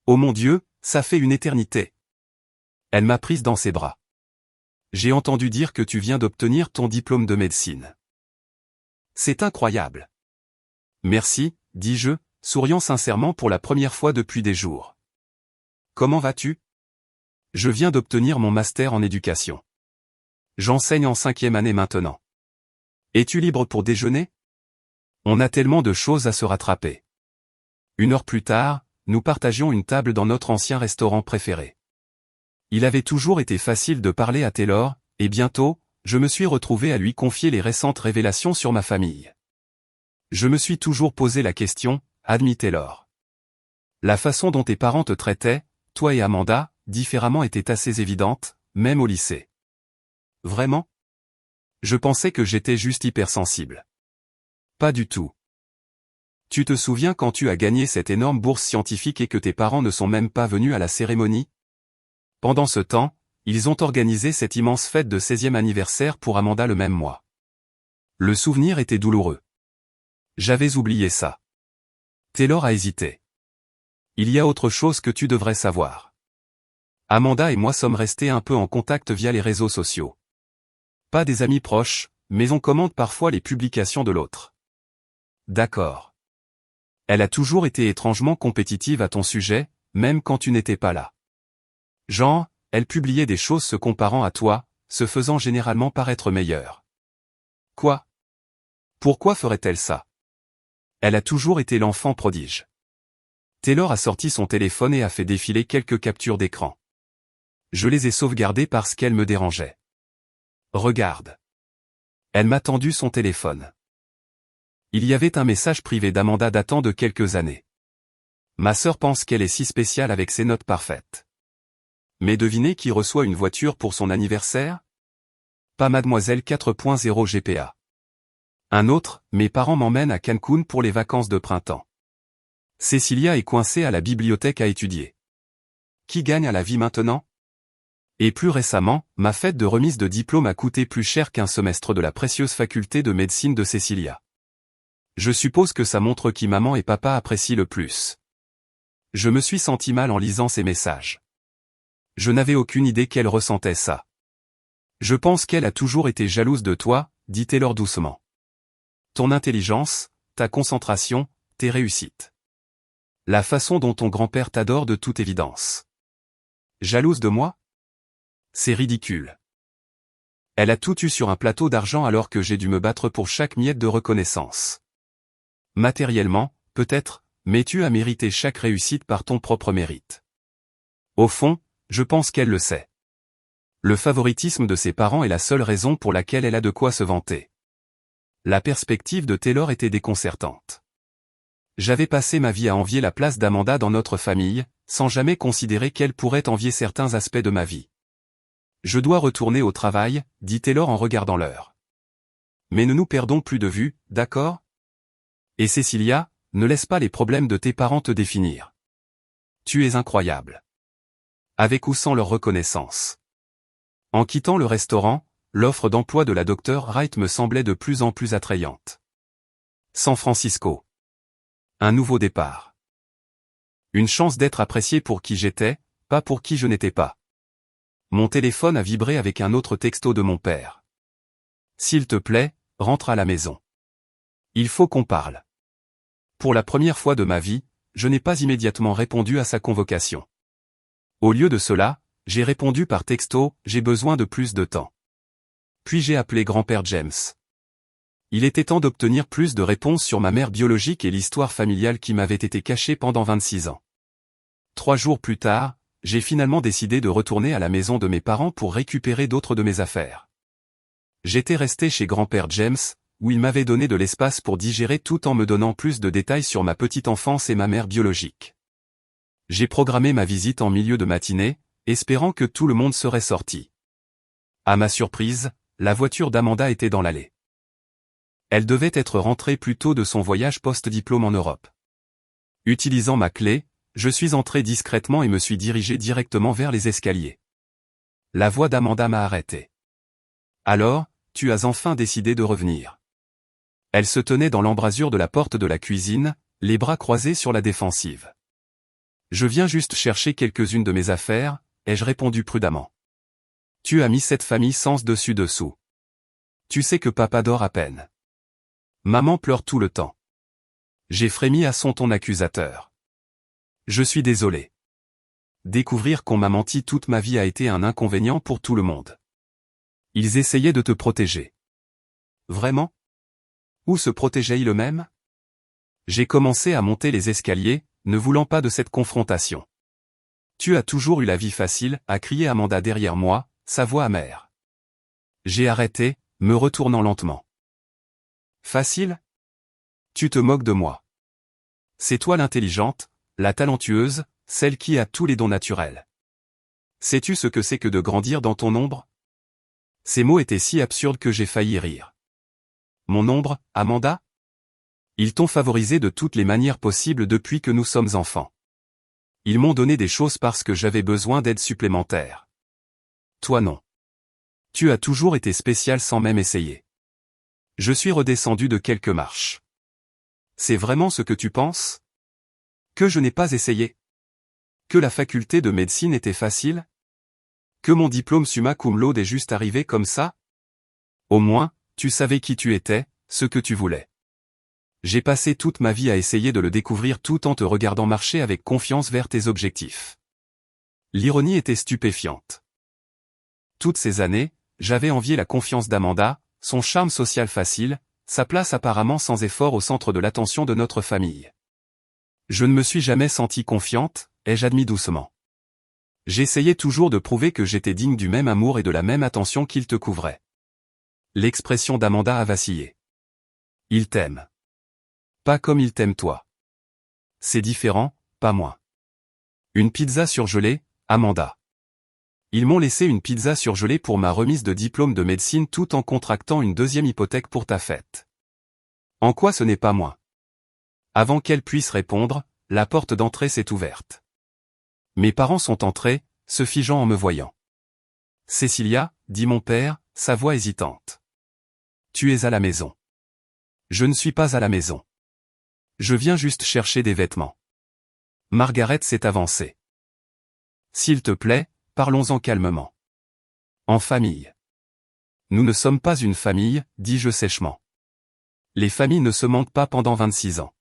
Oh mon Dieu, ça fait une éternité. Elle m'a prise dans ses bras. J'ai entendu dire que tu viens d'obtenir ton diplôme de médecine. C'est incroyable. Merci, dis-je, souriant sincèrement pour la première fois depuis des jours. Comment vas-tu? Je viens d'obtenir mon master en éducation. J'enseigne en 5e année maintenant. Es-tu libre pour déjeuner? On a tellement de choses à se rattraper. 1 heure plus tard, nous partagions une table dans notre ancien restaurant préféré. Il avait toujours été facile de parler à Taylor, et bientôt, je me suis retrouvé à lui confier les récentes révélations sur ma famille. Je me suis toujours posé la question, admit Taylor. La façon dont tes parents te traitaient, toi et Amanda, différemment était assez évidente, même au lycée. Vraiment? Je pensais que j'étais juste hypersensible. Pas du tout. Tu te souviens quand tu as gagné cette énorme bourse scientifique et que tes parents ne sont même pas venus à la cérémonie? Pendant ce temps, ils ont organisé cette immense fête de 16e anniversaire pour Amanda le même mois. Le souvenir était douloureux. J'avais oublié ça. Taylor a hésité. Il y a autre chose que tu devrais savoir. Amanda et moi sommes restés un peu en contact via les réseaux sociaux. Pas des amis proches, mais on commente parfois les publications de l'autre. D'accord. Elle a toujours été étrangement compétitive à ton sujet, même quand tu n'étais pas là. Genre, elle publiait des choses se comparant à toi, se faisant généralement paraître meilleure. Quoi? Pourquoi ferait-elle ça? Elle a toujours été l'enfant prodige. Taylor a sorti son téléphone et a fait défiler quelques captures d'écran. Je les ai sauvegardées parce qu'elles me dérangeaient. Regarde. Elle m'a tendu son téléphone. Il y avait un message privé d'Amanda datant de quelques années. Ma sœur pense qu'elle est si spéciale avec ses notes parfaites. Mais devinez qui reçoit une voiture pour son anniversaire? Pas Mademoiselle 4.0 GPA. Un autre, mes parents m'emmènent à Cancun pour les vacances de printemps. Cécilia est coincée à la bibliothèque à étudier. Qui gagne à la vie maintenant? Et plus récemment, ma fête de remise de diplôme a coûté plus cher qu'un semestre de la précieuse faculté de médecine de Cécilia. Je suppose que ça montre qui maman et papa apprécient le plus. Je me suis senti mal en lisant ces messages. Je n'avais aucune idée qu'elle ressentait ça. Je pense qu'elle a toujours été jalouse de toi, dit Taylor doucement. Ton intelligence, ta concentration, tes réussites. La façon dont ton grand-père t'adore de toute évidence. Jalouse de moi? C'est ridicule. Elle a tout eu sur un plateau d'argent alors que j'ai dû me battre pour chaque miette de reconnaissance. Matériellement, peut-être, mais tu as mérité chaque réussite par ton propre mérite. Au fond, je pense qu'elle le sait. Le favoritisme de ses parents est la seule raison pour laquelle elle a de quoi se vanter. La perspective de Taylor était déconcertante. J'avais passé ma vie à envier la place d'Amanda dans notre famille, sans jamais considérer qu'elle pourrait envier certains aspects de ma vie. Je dois retourner au travail, dit Taylor en regardant l'heure. Mais ne nous perdons plus de vue, d'accord? Et Cécilia, ne laisse pas les problèmes de tes parents te définir. Tu es incroyable. Avec ou sans leur reconnaissance. En quittant le restaurant, l'offre d'emploi de la docteure Wright me semblait de plus en plus attrayante. San Francisco. Un nouveau départ. Une chance d'être apprécié pour qui j'étais, pas pour qui je n'étais pas. Mon téléphone a vibré avec un autre texto de mon père. S'il te plaît, rentre à la maison. Il faut qu'on parle. Pour la première fois de ma vie, je n'ai pas immédiatement répondu à sa convocation. Au lieu de cela, j'ai répondu par texto, j'ai besoin de plus de temps. Puis j'ai appelé grand-père James. Il était temps d'obtenir plus de réponses sur ma mère biologique et l'histoire familiale qui m'avait été cachée pendant 26 ans. 3 jours plus tard, j'ai finalement décidé de retourner à la maison de mes parents pour récupérer d'autres de mes affaires. J'étais resté chez grand-père James, où il m'avait donné de l'espace pour digérer tout en me donnant plus de détails sur ma petite enfance et ma mère biologique. J'ai programmé ma visite en milieu de matinée, espérant que tout le monde serait sorti. À ma surprise, la voiture d'Amanda était dans l'allée. Elle devait être rentrée plus tôt de son voyage post-diplôme en Europe. Utilisant ma clé, je suis entré discrètement et me suis dirigé directement vers les escaliers. La voix d'Amanda m'a arrêté. Alors, tu as enfin décidé de revenir. Elle se tenait dans l'embrasure de la porte de la cuisine, les bras croisés sur la défensive. Je viens juste chercher quelques-unes de mes affaires, ai-je répondu prudemment. Tu as mis cette famille sans dessus-dessous. Tu sais que papa dort à peine. Maman pleure tout le temps. J'ai frémi à son ton accusateur. Je suis désolé. Découvrir qu'on m'a menti toute ma vie a été un inconvénient pour tout le monde. Ils essayaient de te protéger. Vraiment? Où se protégeait-il eux-mêmes? J'ai commencé à monter les escaliers, ne voulant pas de cette confrontation. Tu as toujours eu la vie facile, a crié Amanda derrière moi, sa voix amère. J'ai arrêté, me retournant lentement. Facile? Tu te moques de moi. C'est toi l'intelligente, la talentueuse, celle qui a tous les dons naturels. Sais-tu ce que c'est que de grandir dans ton ombre? Ces mots étaient si absurdes que j'ai failli rire. Mon ombre, Amanda? Ils t'ont favorisé de toutes les manières possibles depuis que nous sommes enfants. Ils m'ont donné des choses parce que j'avais besoin d'aide supplémentaire. Toi non. Tu as toujours été spécial sans même essayer. Je suis redescendu de quelques marches. C'est vraiment ce que tu penses? Que je n'ai pas essayé? Que la faculté de médecine était facile? Que mon diplôme summa cum laude est juste arrivé comme ça? Au moins, tu savais qui tu étais, ce que tu voulais. J'ai passé toute ma vie à essayer de le découvrir tout en te regardant marcher avec confiance vers tes objectifs. L'ironie était stupéfiante. Toutes ces années, j'avais envié la confiance d'Amanda, son charme social facile, sa place apparemment sans effort au centre de l'attention de notre famille. Je ne me suis jamais sentie confiante, ai-je admis doucement. J'essayais toujours de prouver que j'étais digne du même amour et de la même attention qu'il te couvrait. L'expression d'Amanda a vacillé. Il t'aime. Pas comme il t'aime toi. C'est différent, pas moins. Une pizza surgelée, Amanda. Ils m'ont laissé une pizza surgelée pour ma remise de diplôme de médecine tout en contractant une deuxième hypothèque pour ta fête. En quoi ce n'est pas moins? Avant qu'elle puisse répondre, la porte d'entrée s'est ouverte. Mes parents sont entrés, se figeant en me voyant. Cécilia, dit mon père, sa voix hésitante. Tu es à la maison. Je ne suis pas à la maison. Je viens juste chercher des vêtements. Margaret s'est avancée. S'il te plaît, parlons-en calmement. En famille. Nous ne sommes pas une famille, dis-je sèchement. Les familles ne se mentent pas pendant 26 ans.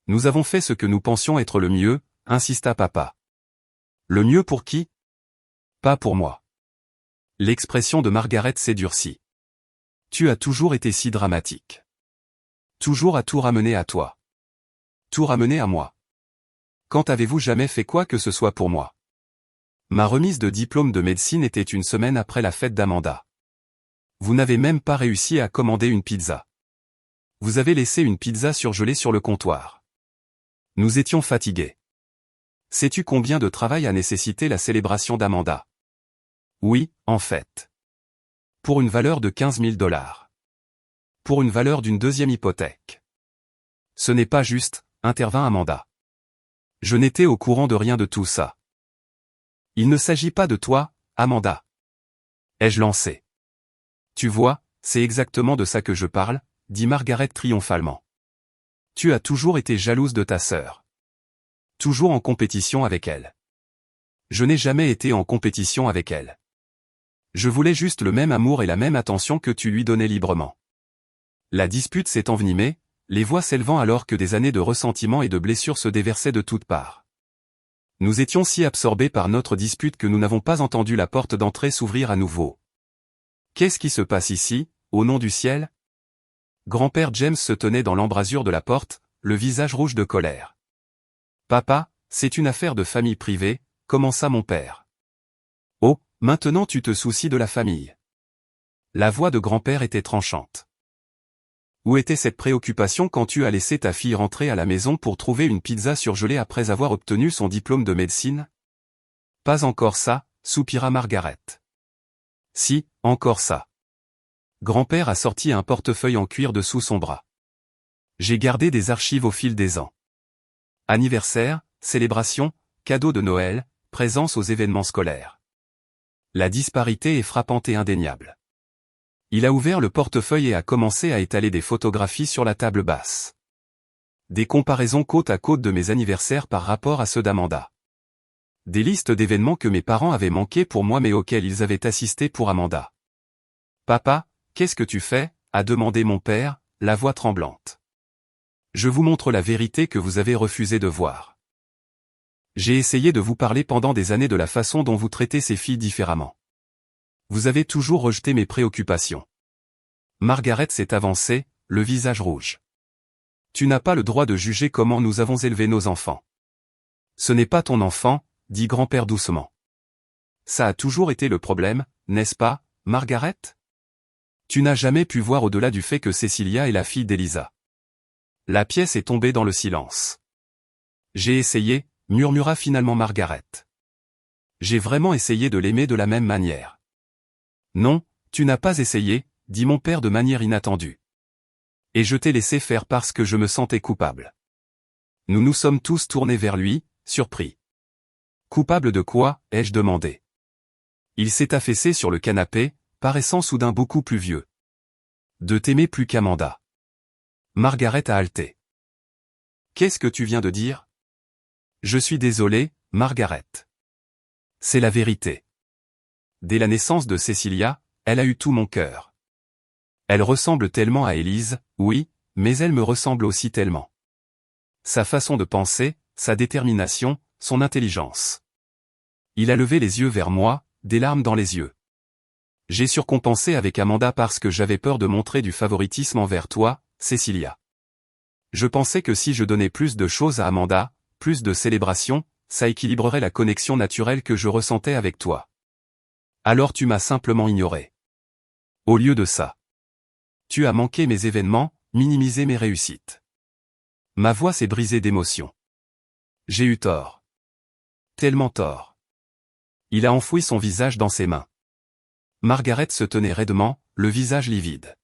Nous avons fait ce que nous pensions être le mieux, insista papa. Le mieux pour qui? Pas pour moi. L'expression de Margaret s'est durcie. Tu as toujours été si dramatique. Toujours à tout ramener à toi. Tout ramener à moi. Quand avez-vous jamais fait quoi que ce soit pour moi? Ma remise de diplôme de médecine était une semaine après la fête d'Amanda. Vous n'avez même pas réussi à commander une pizza. Vous avez laissé une pizza surgelée sur le comptoir. Nous étions fatigués. Sais-tu combien de travail a nécessité la célébration d'Amanda? Oui, en fait. Pour une valeur de 15 000 $. Pour une valeur d'une deuxième hypothèque. Ce n'est pas juste, intervint Amanda. Je n'étais au courant de rien de tout ça. Il ne s'agit pas de toi, Amanda. Ai-je lancé? Tu vois, c'est exactement de ça que je parle, dit Margaret triomphalement. Tu as toujours été jalouse de ta sœur. Toujours en compétition avec elle. Je n'ai jamais été en compétition avec elle. Je voulais juste le même amour et la même attention que tu lui donnais librement. La dispute s'est envenimée, les voix s'élevant alors que des années de ressentiment et de blessures se déversaient de toutes parts. Nous étions si absorbés par notre dispute que nous n'avons pas entendu la porte d'entrée s'ouvrir à nouveau. Qu'est-ce qui se passe ici, au nom du ciel? Grand-père James se tenait dans l'embrasure de la porte, le visage rouge de colère. Papa, c'est une affaire de famille privée, commença mon père. Oh, maintenant tu te soucies de la famille. La voix de grand-père était tranchante. Où était cette préoccupation quand tu as laissé ta fille rentrer à la maison pour trouver une pizza surgelée après avoir obtenu son diplôme de médecine? Pas encore ça, soupira Margaret. Si, encore ça. Grand-père a sorti un portefeuille en cuir de sous son bras. J'ai gardé des archives au fil des ans. Anniversaire, célébration, cadeaux de Noël, présence aux événements scolaires. La disparité est frappante et indéniable. Il a ouvert le portefeuille et a commencé à étaler des photographies sur la table basse. Des comparaisons côte à côte de mes anniversaires par rapport à ceux d'Amanda. Des listes d'événements que mes parents avaient manqués pour moi mais auxquels ils avaient assisté pour Amanda. Papa, qu'est-ce que tu fais? A demandé mon père, la voix tremblante. Je vous montre la vérité que vous avez refusé de voir. J'ai essayé de vous parler pendant des années de la façon dont vous traitez ces filles différemment. Vous avez toujours rejeté mes préoccupations. Margaret s'est avancée, le visage rouge. Tu n'as pas le droit de juger comment nous avons élevé nos enfants. Ce n'est pas ton enfant, dit grand-père doucement. Ça a toujours été le problème, n'est-ce pas, Margaret? Tu n'as jamais pu voir au-delà du fait que Cecilia est la fille d'Elisa. La pièce est tombée dans le silence. J'ai essayé, murmura finalement Margaret. J'ai vraiment essayé de l'aimer de la même manière. Non, tu n'as pas essayé, dit mon père de manière inattendue. Et je t'ai laissé faire parce que je me sentais coupable. Nous nous sommes tous tournés vers lui, surpris. Coupable de quoi, ai-je demandé. Il s'est affaissé sur le canapé, paraissant soudain beaucoup plus vieux. De t'aimer plus qu'Amanda. Margaret a halté. Qu'est-ce que tu viens de dire? Je suis désolé, Margaret. C'est la vérité. Dès la naissance de Cecilia, elle a eu tout mon cœur. Elle ressemble tellement à Élise, oui, mais elle me ressemble aussi tellement. Sa façon de penser, sa détermination, son intelligence. Il a levé les yeux vers moi, des larmes dans les yeux. J'ai surcompensé avec Amanda parce que j'avais peur de montrer du favoritisme envers toi, Cecilia. Je pensais que si je donnais plus de choses à Amanda, plus de célébration, ça équilibrerait la connexion naturelle que je ressentais avec toi. Alors tu m'as simplement ignoré. Au lieu de ça. Tu as manqué mes événements, minimisé mes réussites. Ma voix s'est brisée d'émotion. J'ai eu tort. Tellement tort. Il a enfoui son visage dans ses mains. Margaret se tenait raidement, le visage livide.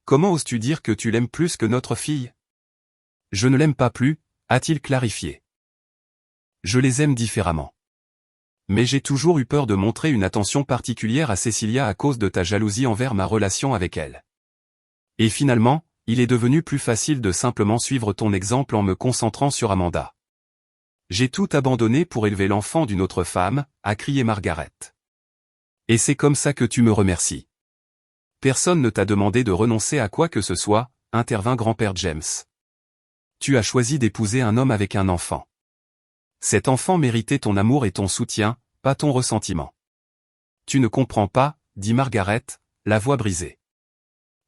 Comment oses-tu dire que tu l'aimes plus que notre fille? Je ne l'aime pas plus, a-t-il clarifié. Je les aime différemment. Mais j'ai toujours eu peur de montrer une attention particulière à Cecilia à cause de ta jalousie envers ma relation avec elle. Et finalement, il est devenu plus facile de simplement suivre ton exemple en me concentrant sur Amanda. J'ai tout abandonné pour élever l'enfant d'une autre femme, a crié Margaret. Et c'est comme ça que tu me remercies. Personne ne t'a demandé de renoncer à quoi que ce soit, intervint grand-père James. Tu as choisi d'épouser un homme avec un enfant. Cet enfant méritait ton amour et ton soutien, pas ton ressentiment. Tu ne comprends pas, dit Margaret, la voix brisée.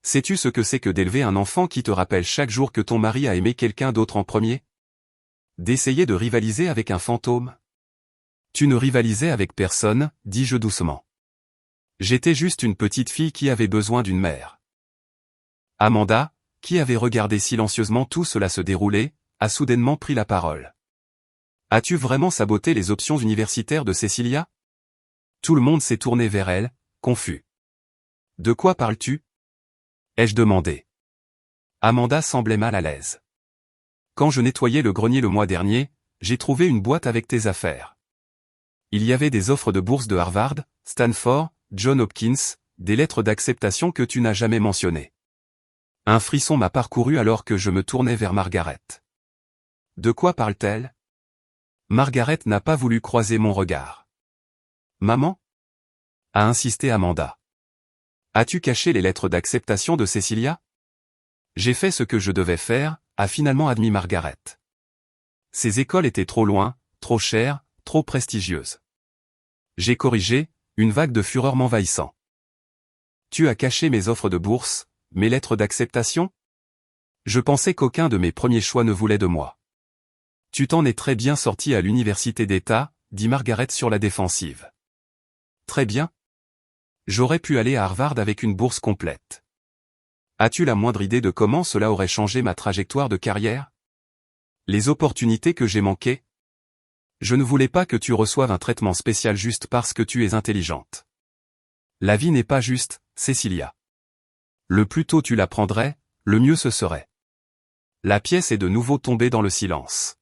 Sais-tu ce que c'est que d'élever un enfant qui te rappelle chaque jour que ton mari a aimé quelqu'un d'autre en premier? D'essayer de rivaliser avec un fantôme? Tu ne rivalisais avec personne, dis-je doucement. J'étais juste une petite fille qui avait besoin d'une mère. Amanda, qui avait regardé silencieusement tout cela se dérouler, a soudainement pris la parole. As-tu vraiment saboté les options universitaires de Cecilia? Tout le monde s'est tourné vers elle, confus. De quoi parles-tu? Ai-je demandé. Amanda semblait mal à l'aise. Quand je nettoyais le grenier le mois dernier, j'ai trouvé une boîte avec tes affaires. Il y avait des offres de bourse de Harvard, Stanford, Johns Hopkins, des lettres d'acceptation que tu n'as jamais mentionnées. Un frisson m'a parcouru alors que je me tournais vers Margaret. De quoi parle-t-elle? Margaret n'a pas voulu croiser mon regard. Maman? A insisté Amanda. As-tu caché les lettres d'acceptation de Cecilia? J'ai fait ce que je devais faire, a finalement admis Margaret. Ces écoles étaient trop loin, trop chères, trop prestigieuses. J'ai corrigé, une vague de fureur m'envahissant. Tu as caché mes offres de bourse, mes lettres d'acceptation? Je pensais qu'aucun de mes premiers choix ne voulait de moi. Tu t'en es très bien sorti à l'université d'État, dit Margaret sur la défensive. Très bien. J'aurais pu aller à Harvard avec une bourse complète. As-tu la moindre idée de comment cela aurait changé ma trajectoire de carrière? Les opportunités que j'ai manquées? Je ne voulais pas que tu reçoives un traitement spécial juste parce que tu es intelligente. La vie n'est pas juste, Cecilia. Le plus tôt tu l'apprendrais, le mieux ce serait. La pièce est de nouveau tombée dans le silence.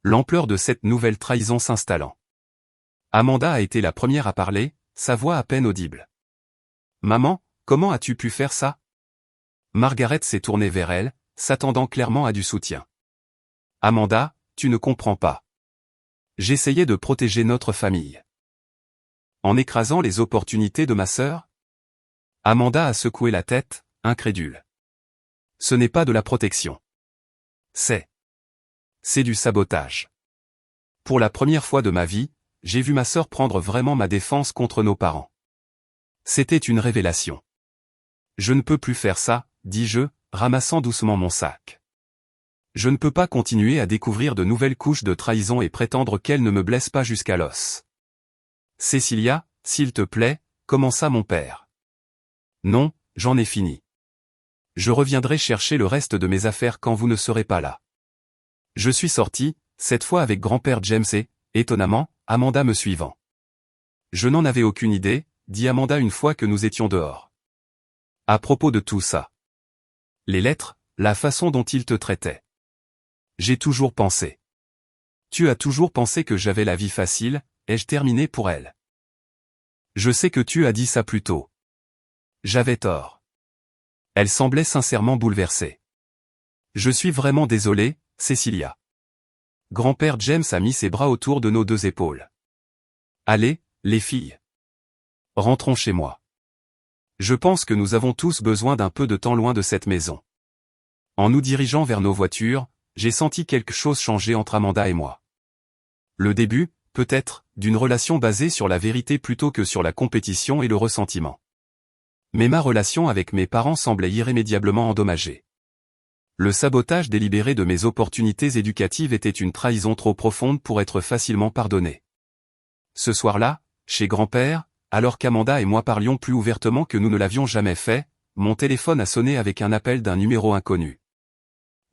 L'ampleur de cette nouvelle trahison s'installant. Amanda a été la première à parler, sa voix à peine audible. Maman, comment as-tu pu faire ça? Margaret s'est tournée vers elle, s'attendant clairement à du soutien. Amanda, tu ne comprends pas. J'essayais de protéger notre famille. En écrasant les opportunités de ma sœur? Amanda a secoué la tête, incrédule. Ce n'est pas de la protection. C'est du sabotage. Pour la première fois de ma vie, j'ai vu ma sœur prendre vraiment ma défense contre nos parents. C'était une révélation. Je ne peux plus faire ça, dis-je, ramassant doucement mon sac. Je ne peux pas continuer à découvrir de nouvelles couches de trahison et prétendre qu'elle ne me blesse pas jusqu'à l'os. Cecilia, s'il te plaît, commença mon père. Non, j'en ai fini. Je reviendrai chercher le reste de mes affaires quand vous ne serez pas là. Je suis sorti, cette fois avec grand-père James et, étonnamment, Amanda me suivant. Je n'en avais aucune idée, dit Amanda une fois que nous étions dehors. À propos de tout ça. Les lettres, la façon dont il te traitait. J'ai toujours pensé. Tu as toujours pensé que j'avais la vie facile, ai-je terminé pour elle. Je sais que tu as dit ça plus tôt. J'avais tort. Elle semblait sincèrement bouleversée. Je suis vraiment désolé, Cecilia. Grand-père James a mis ses bras autour de nos deux épaules. Allez, les filles. Rentrons chez moi. Je pense que nous avons tous besoin d'un peu de temps loin de cette maison. En nous dirigeant vers nos voitures, j'ai senti quelque chose changer entre Amanda et moi. Le début, peut-être, d'une relation basée sur la vérité plutôt que sur la compétition et le ressentiment. Mais ma relation avec mes parents semblait irrémédiablement endommagée. Le sabotage délibéré de mes opportunités éducatives était une trahison trop profonde pour être facilement pardonnée. Ce soir-là, chez grand-père, alors qu'Amanda et moi parlions plus ouvertement que nous ne l'avions jamais fait, mon téléphone a sonné avec un appel d'un numéro inconnu.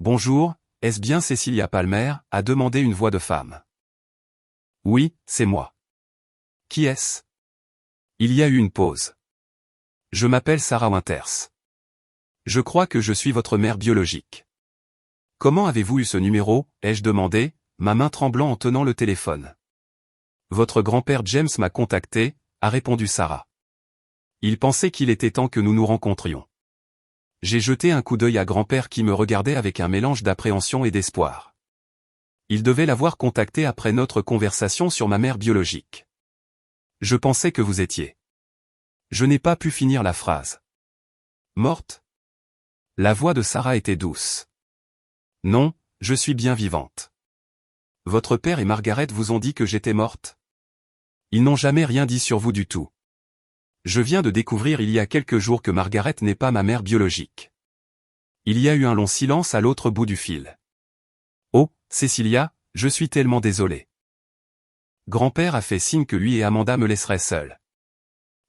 Bonjour, est-ce bien Cecilia Palmer, a demandé une voix de femme. Oui, c'est moi. Qui est-ce? Il y a eu une pause. Je m'appelle Sarah Winters. Je crois que je suis votre mère biologique. Comment avez-vous eu ce numéro, ai-je demandé, ma main tremblant en tenant le téléphone. Votre grand-père James m'a contacté, a répondu Sarah. Il pensait qu'il était temps que nous nous rencontrions. J'ai jeté un coup d'œil à grand-père qui me regardait avec un mélange d'appréhension et d'espoir. Il devait l'avoir contacté après notre conversation sur ma mère biologique. Je pensais que vous étiez. Je n'ai pas pu finir la phrase. Morte? La voix de Sarah était douce. Non, je suis bien vivante. Votre père et Margaret vous ont dit que j'étais morte? Ils n'ont jamais rien dit sur vous du tout. Je viens de découvrir il y a quelques jours que Margaret n'est pas ma mère biologique. Il y a eu un long silence à l'autre bout du fil. Oh, Cecilia, je suis tellement désolé. Grand-père a fait signe que lui et Amanda me laisseraient seuls.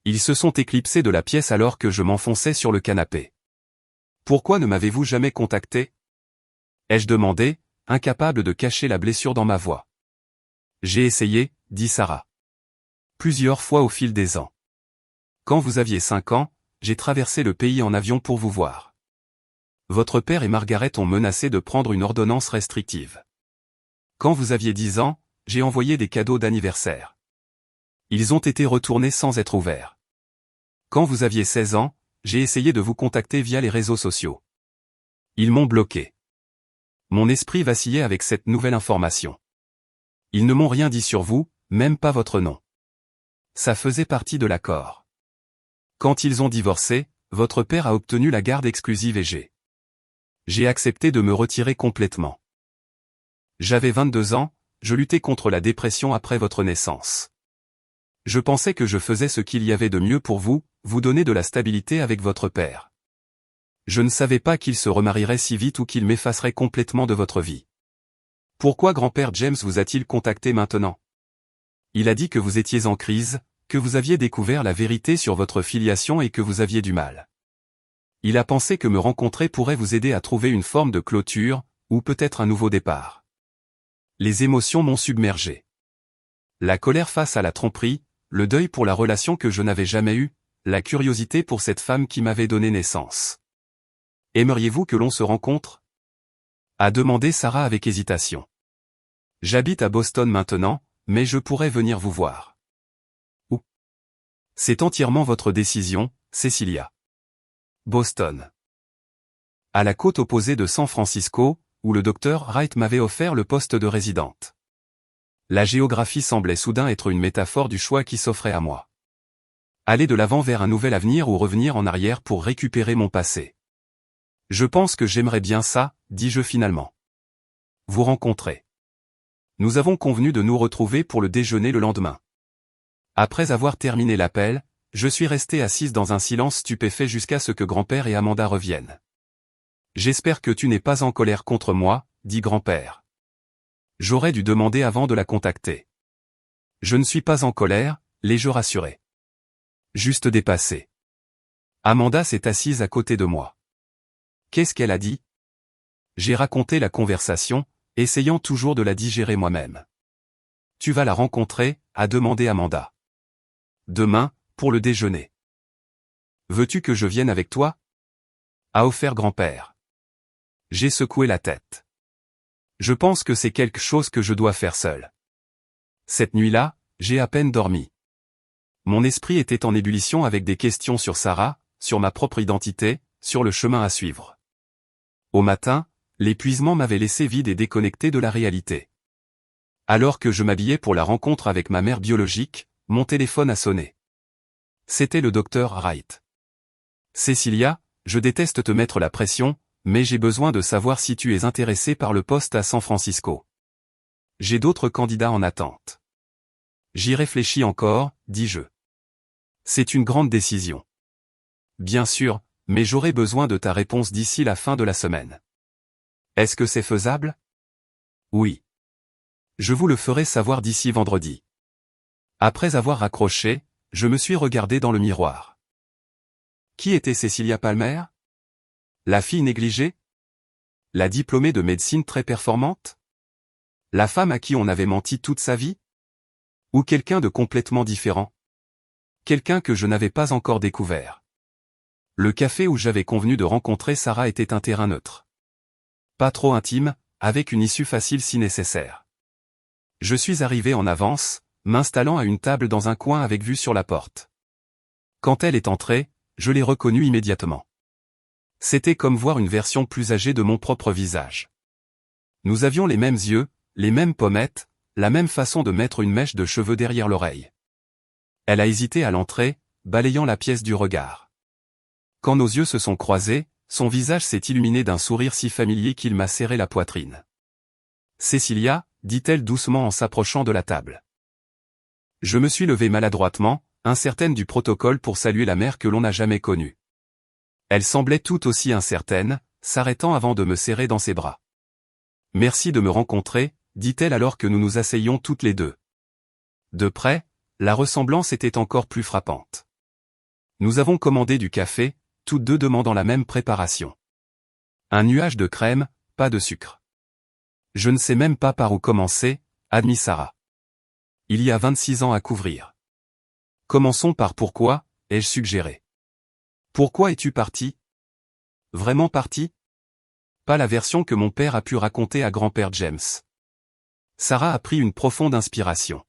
Ils se sont éclipsés de la pièce alors que je m'enfonçais sur le canapé. Pourquoi ne m'avez-vous jamais contacté? Ai-je demandé, incapable de cacher la blessure dans ma voix. J'ai essayé, dit Sarah. Plusieurs fois au fil des ans. Quand vous aviez 5 ans, j'ai traversé le pays en avion pour vous voir. Votre père et Margaret ont menacé de prendre une ordonnance restrictive. Quand vous aviez 10 ans, j'ai envoyé des cadeaux d'anniversaire. Ils ont été retournés sans être ouverts. Quand vous aviez 16 ans, j'ai essayé de vous contacter via les réseaux sociaux. Ils m'ont bloqué. Mon esprit vacillait avec cette nouvelle information. Ils ne m'ont rien dit sur vous, même pas votre nom. Ça faisait partie de l'accord. Quand ils ont divorcé, votre père a obtenu la garde exclusive et j'ai J'ai accepté de me retirer complètement. J'avais 22 ans, je luttais contre la dépression après votre naissance. Je pensais que je faisais ce qu'il y avait de mieux pour vous, vous donner de la stabilité avec votre père. Je ne savais pas qu'il se remarierait si vite ou qu'il m'effacerait complètement de votre vie. Pourquoi grand-père James vous a-t-il contacté maintenant? Il a dit que vous étiez en crise, que vous aviez découvert la vérité sur votre filiation et que vous aviez du mal. Il a pensé que me rencontrer pourrait vous aider à trouver une forme de clôture, ou peut-être un nouveau départ. Les émotions m'ont submergé. La colère face à la tromperie, le deuil pour la relation que je n'avais jamais eue, la curiosité pour cette femme qui m'avait donné naissance. Aimeriez-vous que l'on se rencontre? A demandé Sarah avec hésitation. J'habite à Boston maintenant, mais je pourrais venir vous voir. Où? C'est entièrement votre décision, Cecilia. Boston. À la côte opposée de San Francisco, où le docteur Wright m'avait offert le poste de résidente. La géographie semblait soudain être une métaphore du choix qui s'offrait à moi. Aller de l'avant vers un nouvel avenir ou revenir en arrière pour récupérer mon passé. Je pense que j'aimerais bien ça, dis-je finalement. Vous rencontrer. Nous avons convenu de nous retrouver pour le déjeuner le lendemain. Après avoir terminé l'appel, je suis restée assise dans un silence stupéfait jusqu'à ce que grand-père et Amanda reviennent. J'espère que tu n'es pas en colère contre moi, dit grand-père. J'aurais dû demander avant de la contacter. Je ne suis pas en colère, l'ai-je rassuré. Juste dépassé. Amanda s'est assise à côté de moi. Qu'est-ce qu'elle a dit? J'ai raconté la conversation, essayant toujours de la digérer moi-même. Tu vas la rencontrer, a demandé Amanda. Demain, pour le déjeuner. Veux-tu que je vienne avec toi? A offert grand-père. J'ai secoué la tête. Je pense que c'est quelque chose que je dois faire seul. Cette nuit-là, j'ai à peine dormi. Mon esprit était en ébullition avec des questions sur Sarah, sur ma propre identité, sur le chemin à suivre. Au matin, l'épuisement m'avait laissé vide et déconnecté de la réalité. Alors que je m'habillais pour la rencontre avec ma mère biologique, mon téléphone a sonné. C'était le docteur Wright. Cecilia, je déteste te mettre la pression, mais j'ai besoin de savoir si tu es intéressée par le poste à San Francisco. J'ai d'autres candidats en attente. J'y réfléchis encore, dis-je. C'est une grande décision. Bien sûr, mais j'aurai besoin de ta réponse d'ici la fin de la semaine. Est-ce que c'est faisable? Oui. Je vous le ferai savoir d'ici vendredi. Après avoir raccroché, je me suis regardé dans le miroir. Qui était Cecilia Palmer? La fille négligée? La diplômée de médecine très performante? La femme à qui on avait menti toute sa vie? Ou quelqu'un de complètement différent? Quelqu'un que je n'avais pas encore découvert. Le café où j'avais convenu de rencontrer Sarah était un terrain neutre. Pas trop intime, avec une issue facile si nécessaire. Je suis arrivé en avance, m'installant à une table dans un coin avec vue sur la porte. Quand elle est entrée, je l'ai reconnue immédiatement. C'était comme voir une version plus âgée de mon propre visage. Nous avions les mêmes yeux, les mêmes pommettes, la même façon de mettre une mèche de cheveux derrière l'oreille. Elle a hésité à l'entrée, balayant la pièce du regard. Quand nos yeux se sont croisés, son visage s'est illuminé d'un sourire si familier qu'il m'a serré la poitrine. « Cecilia » dit-elle doucement en s'approchant de la table. Je me suis levé maladroitement, incertaine du protocole pour saluer la mère que l'on n'a jamais connue. Elle semblait tout aussi incertaine, s'arrêtant avant de me serrer dans ses bras. « Merci de me rencontrer », dit-elle alors que nous nous asseyions toutes les deux. De près, la ressemblance était encore plus frappante. Nous avons commandé du café, toutes deux demandant la même préparation. Un nuage de crème, pas de sucre. Je ne sais même pas par où commencer, admit Sarah. Il y a 26 ans à couvrir. Commençons par pourquoi, ai-je suggéré. Pourquoi es-tu parti? Vraiment parti? Pas la version que mon père a pu raconter à grand-père James. Sarah a pris une profonde inspiration.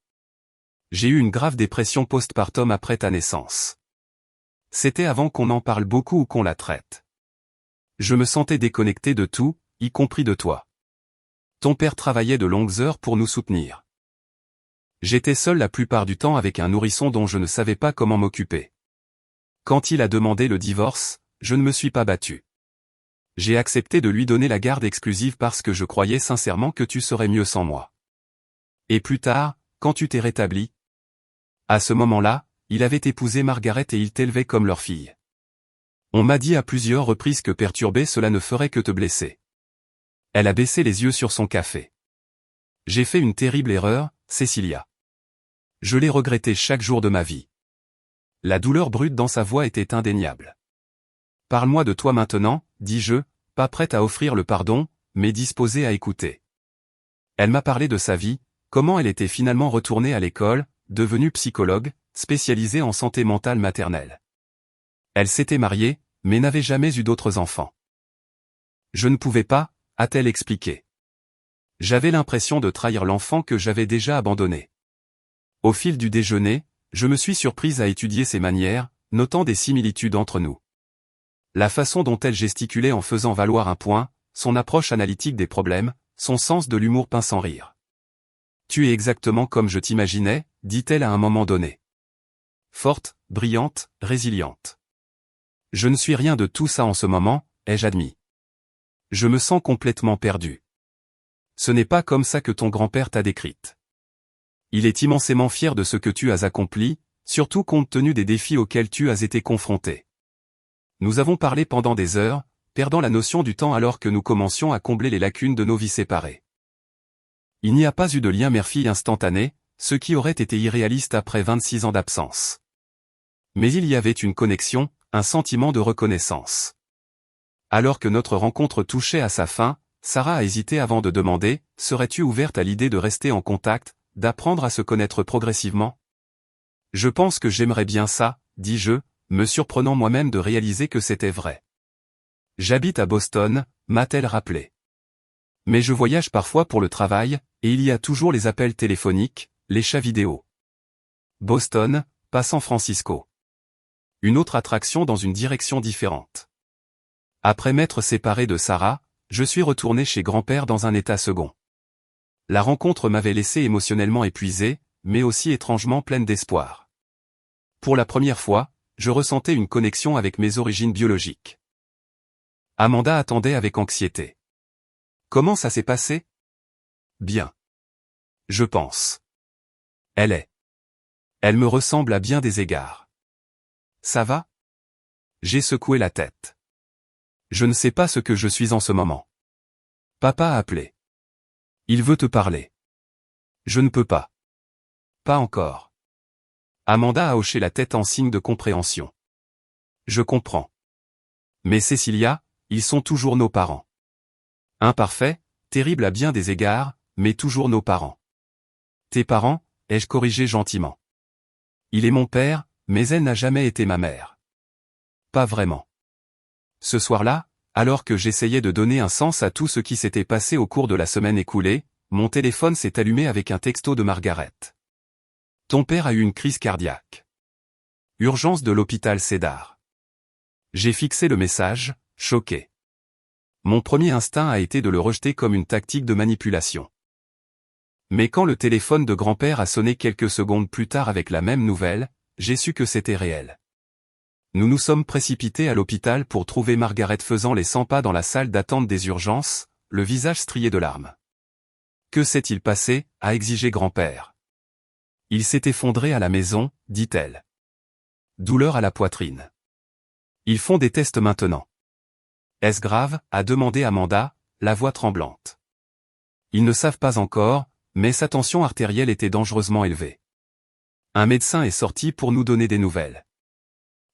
J'ai eu une grave dépression postpartum après ta naissance. C'était avant qu'on en parle beaucoup ou qu'on la traite. Je me sentais déconnecté de tout, y compris de toi. Ton père travaillait de longues heures pour nous soutenir. J'étais seul la plupart du temps avec un nourrisson dont je ne savais pas comment m'occuper. Quand il a demandé le divorce, je ne me suis pas battu. J'ai accepté de lui donner la garde exclusive parce que je croyais sincèrement que tu serais mieux sans moi. Et plus tard, quand tu t'es rétabli? À ce moment-là, il avait épousé Margaret et il t'élevait comme leur fille. On m'a dit à plusieurs reprises que perturber cela ne ferait que te blesser. Elle a baissé les yeux sur son café. J'ai fait une terrible erreur, Cecilia. Je l'ai regretté chaque jour de ma vie. La douleur brute dans sa voix était indéniable. Parle-moi de toi maintenant, dis-je, pas prête à offrir le pardon, mais disposée à écouter. Elle m'a parlé de sa vie, comment elle était finalement retournée à l'école, devenue psychologue, spécialisée en santé mentale maternelle. Elle s'était mariée, mais n'avait jamais eu d'autres enfants. Je ne pouvais pas, a-t-elle expliqué. J'avais l'impression de trahir l'enfant que j'avais déjà abandonné. Au fil du déjeuner, je me suis surprise à étudier ses manières, notant des similitudes entre nous. La façon dont elle gesticulait en faisant valoir un point, son approche analytique des problèmes, son sens de l'humour peint sans rire. Tu es exactement comme je t'imaginais, dit-elle à un moment donné. Forte, brillante, résiliente. Je ne suis rien de tout ça en ce moment, ai-je admis. Je me sens complètement perdu. Ce n'est pas comme ça que ton grand-père t'a décrite. Il est immensément fier de ce que tu as accompli, surtout compte tenu des défis auxquels tu as été confronté. Nous avons parlé pendant des heures, perdant la notion du temps alors que nous commencions à combler les lacunes de nos vies séparées. Il n'y a pas eu de lien mère-fille instantané, ce qui aurait été irréaliste après 26 ans d'absence. Mais il y avait une connexion, un sentiment de reconnaissance. Alors que notre rencontre touchait à sa fin, Sarah a hésité avant de demander, serais-tu ouverte à l'idée de rester en contact, d'apprendre à se connaître progressivement? Je pense que j'aimerais bien ça, dis-je, me surprenant moi-même de réaliser que c'était vrai. J'habite à Boston, m'a-t-elle rappelé. Mais je voyage parfois pour le travail, et il y a toujours les appels téléphoniques, les chats vidéo. Boston, pas San Francisco. Une autre attraction dans une direction différente. Après m'être séparé de Sarah, je suis retourné chez grand-père dans un état second. La rencontre m'avait laissé émotionnellement épuisé, mais aussi étrangement pleine d'espoir. Pour la première fois, je ressentais une connexion avec mes origines biologiques. Amanda attendait avec anxiété. Comment ça s'est passé? Bien. Je pense. Elle est. Elle me ressemble à bien des égards. Ça va? J'ai secoué la tête. Je ne sais pas ce que je suis en ce moment. Papa a appelé. Il veut te parler. Je ne peux pas. Pas encore. Amanda a hoché la tête en signe de compréhension. Je comprends. Mais Cecilia, ils sont toujours nos parents. Imparfaits, terribles à bien des égards, mais toujours nos parents. Tes parents, ai-je corrigé gentiment. Il est mon père, mais elle n'a jamais été ma mère. Pas vraiment. Ce soir-là, alors que j'essayais de donner un sens à tout ce qui s'était passé au cours de la semaine écoulée, mon téléphone s'est allumé avec un texto de Margaret. Ton père a eu une crise cardiaque. Urgence de l'hôpital Cédar. J'ai fixé le message, choqué. Mon premier instinct a été de le rejeter comme une tactique de manipulation. Mais quand le téléphone de grand-père a sonné quelques secondes plus tard avec la même nouvelle, j'ai su que c'était réel. Nous nous sommes précipités à l'hôpital pour trouver Margaret faisant les 100 pas dans la salle d'attente des urgences, le visage strié de larmes. Que s'est-il passé, a exigé grand-père. Il s'est effondré à la maison, dit-elle. Douleur à la poitrine. Ils font des tests maintenant. Est-ce grave, a demandé Amanda, la voix tremblante. Ils ne savent pas encore, mais sa tension artérielle était dangereusement élevée. Un médecin est sorti pour nous donner des nouvelles.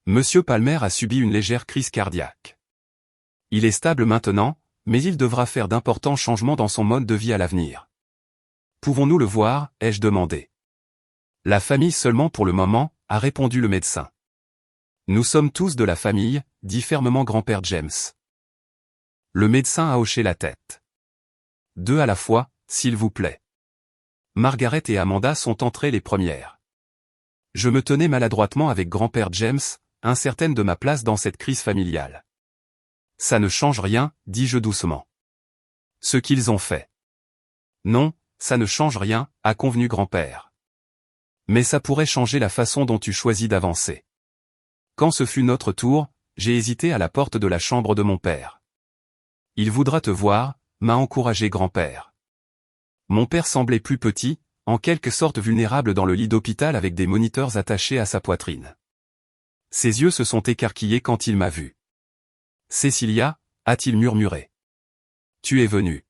Monsieur Palmer a subi une légère crise cardiaque. Il est stable maintenant, mais il devra faire d'importants changements dans son mode de vie à l'avenir. Pouvons-nous le voir, ai-je demandé. La famille seulement pour le moment, a répondu le médecin. Nous sommes tous de la famille, dit fermement grand-père James. Le médecin a hoché la tête. Deux à la fois, s'il vous plaît. Margaret et Amanda sont entrées les premières. Je me tenais maladroitement avec grand-père James, incertaine de ma place dans cette crise familiale. Ça ne change rien, dis-je doucement. Ce qu'ils ont fait. Non, ça ne change rien, a convenu grand-père. Mais ça pourrait changer la façon dont tu choisis d'avancer. Quand ce fut notre tour, j'ai hésité à la porte de la chambre de mon père. Il voudra te voir, m'a encouragé grand-père. Mon père semblait plus petit, en quelque sorte vulnérable dans le lit d'hôpital avec des moniteurs attachés à sa poitrine. Ses yeux se sont écarquillés quand il m'a vu. Cécilia, a-t-il murmuré. Tu es venue.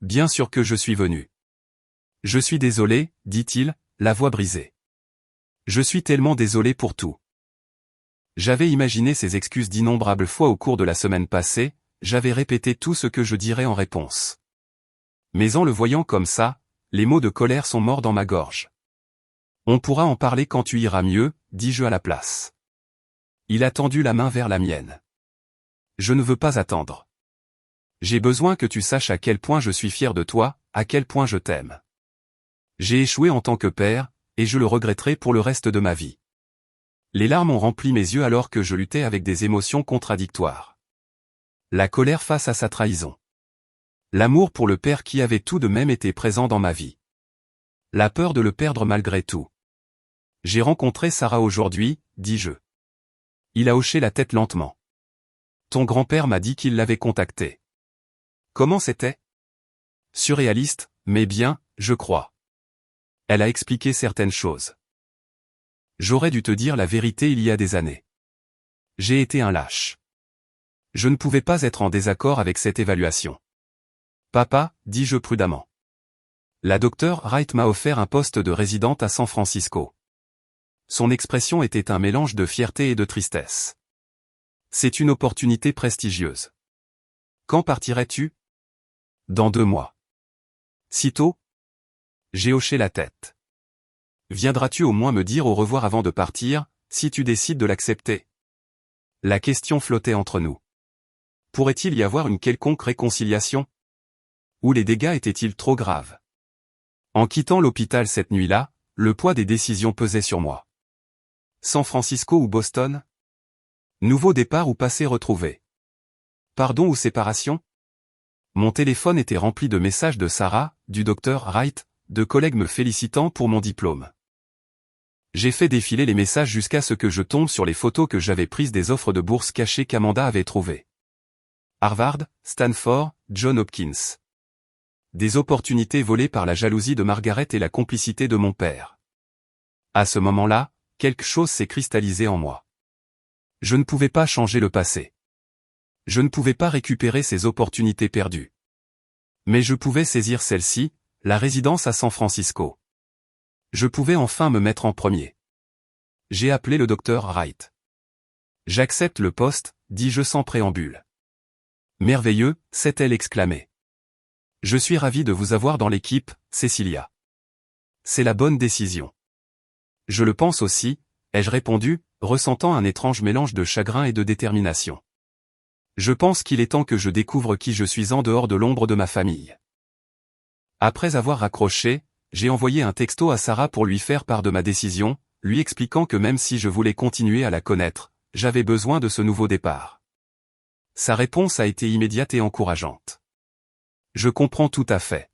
Bien sûr que je suis venu. Je suis désolé, dit-il, la voix brisée. Je suis tellement désolé pour tout. J'avais imaginé ces excuses d'innombrables fois au cours de la semaine passée, j'avais répété tout ce que je dirais en réponse. Mais en le voyant comme ça, les mots de colère sont morts dans ma gorge. On pourra en parler quand tu iras mieux, dis-je à la place. Il a tendu la main vers la mienne. Je ne veux pas attendre. J'ai besoin que tu saches à quel point je suis fier de toi, à quel point je t'aime. J'ai échoué en tant que père, et je le regretterai pour le reste de ma vie. Les larmes ont rempli mes yeux alors que je luttais avec des émotions contradictoires. La colère face à sa trahison. L'amour pour le père qui avait tout de même été présent dans ma vie. La peur de le perdre malgré tout. J'ai rencontré Sarah aujourd'hui, dis-je. Il a hoché la tête lentement. Ton grand-père m'a dit qu'il l'avait contacté. Comment c'était? Surréaliste, mais bien, je crois. Elle a expliqué certaines choses. J'aurais dû te dire la vérité il y a des années. J'ai été un lâche. Je ne pouvais pas être en désaccord avec cette évaluation. Papa, dis-je prudemment. La docteure Wright m'a offert un poste de résidente à San Francisco. Son expression était un mélange de fierté et de tristesse. C'est une opportunité prestigieuse. Quand partirais-tu? Dans 2 mois. Sitôt? J'ai hoché la tête. Viendras-tu au moins me dire au revoir avant de partir, si tu décides de l'accepter? La question flottait entre nous. Pourrait-il y avoir une quelconque réconciliation? Ou les dégâts étaient-ils trop graves? En quittant l'hôpital cette nuit-là, le poids des décisions pesait sur moi. San Francisco ou Boston? Nouveau départ ou passé retrouvé? Pardon ou séparation? Mon téléphone était rempli de messages de Sarah, du docteur Wright, de collègues me félicitant pour mon diplôme. J'ai fait défiler les messages jusqu'à ce que je tombe sur les photos que j'avais prises des offres de bourse cachées qu'Amanda avait trouvées. Harvard, Stanford, Johns Hopkins. Des opportunités volées par la jalousie de Margaret et la complicité de mon père. À ce moment-là, quelque chose s'est cristallisé en moi. Je ne pouvais pas changer le passé. Je ne pouvais pas récupérer ces opportunités perdues. Mais je pouvais saisir celle-ci, la résidence à San Francisco. Je pouvais enfin me mettre en premier. J'ai appelé le docteur Wright. J'accepte le poste, dis-je sans préambule. Merveilleux, s'est-elle exclamée. Je suis ravi de vous avoir dans l'équipe, Cécilia. C'est la bonne décision. Je le pense aussi, ai-je répondu, ressentant un étrange mélange de chagrin et de détermination. Je pense qu'il est temps que je découvre qui je suis en dehors de l'ombre de ma famille. Après avoir raccroché, j'ai envoyé un texto à Sarah pour lui faire part de ma décision, lui expliquant que même si je voulais continuer à la connaître, j'avais besoin de ce nouveau départ. Sa réponse a été immédiate et encourageante. Je comprends tout à fait.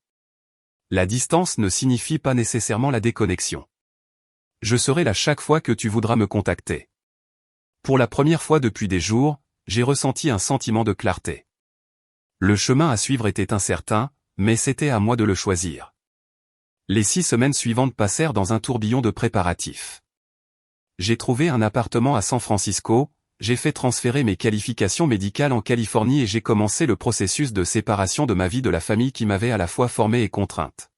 La distance ne signifie pas nécessairement la déconnexion. Je serai là chaque fois que tu voudras me contacter. Pour la première fois depuis des jours, j'ai ressenti un sentiment de clarté. Le chemin à suivre était incertain, mais c'était à moi de le choisir. Les 6 semaines suivantes passèrent dans un tourbillon de préparatifs. J'ai trouvé un appartement à San Francisco, j'ai fait transférer mes qualifications médicales en Californie et j'ai commencé le processus de séparation de ma vie de la famille qui m'avait à la fois formée et contrainte.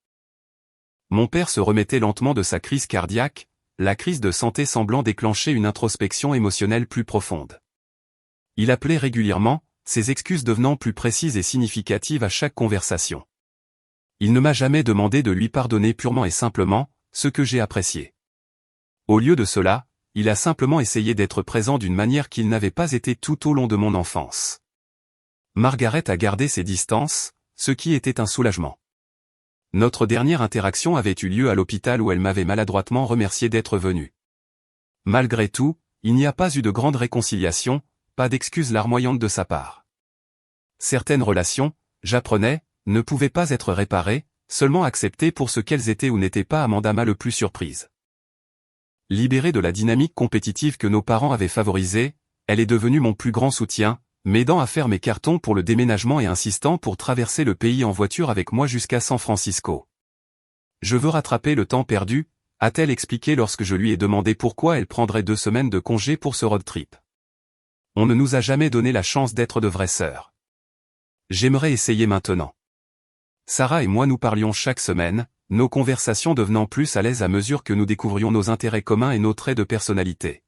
Mon père se remettait lentement de sa crise cardiaque, la crise de santé semblant déclencher une introspection émotionnelle plus profonde. Il appelait régulièrement, ses excuses devenant plus précises et significatives à chaque conversation. Il ne m'a jamais demandé de lui pardonner purement et simplement, ce que j'ai apprécié. Au lieu de cela, il a simplement essayé d'être présent d'une manière qu'il n'avait pas été tout au long de mon enfance. Margaret a gardé ses distances, ce qui était un soulagement. Notre dernière interaction avait eu lieu à l'hôpital où elle m'avait maladroitement remercié d'être venue. Malgré tout, il n'y a pas eu de grande réconciliation, pas d'excuses larmoyantes de sa part. Certaines relations, j'apprenais, ne pouvaient pas être réparées, seulement acceptées pour ce qu'elles étaient ou n'étaient pas. Amanda m'a le plus surprise. Libérée de la dynamique compétitive que nos parents avaient favorisée, elle est devenue mon plus grand soutien, m'aidant à faire mes cartons pour le déménagement et insistant pour traverser le pays en voiture avec moi jusqu'à San Francisco. Je veux rattraper le temps perdu, a-t-elle expliqué lorsque je lui ai demandé pourquoi elle prendrait 2 semaines de congé pour ce road trip. On ne nous a jamais donné la chance d'être de vraies sœurs. J'aimerais essayer maintenant. Sarah et moi nous parlions chaque semaine, nos conversations devenant plus à l'aise à mesure que nous découvrions nos intérêts communs et nos traits de personnalité.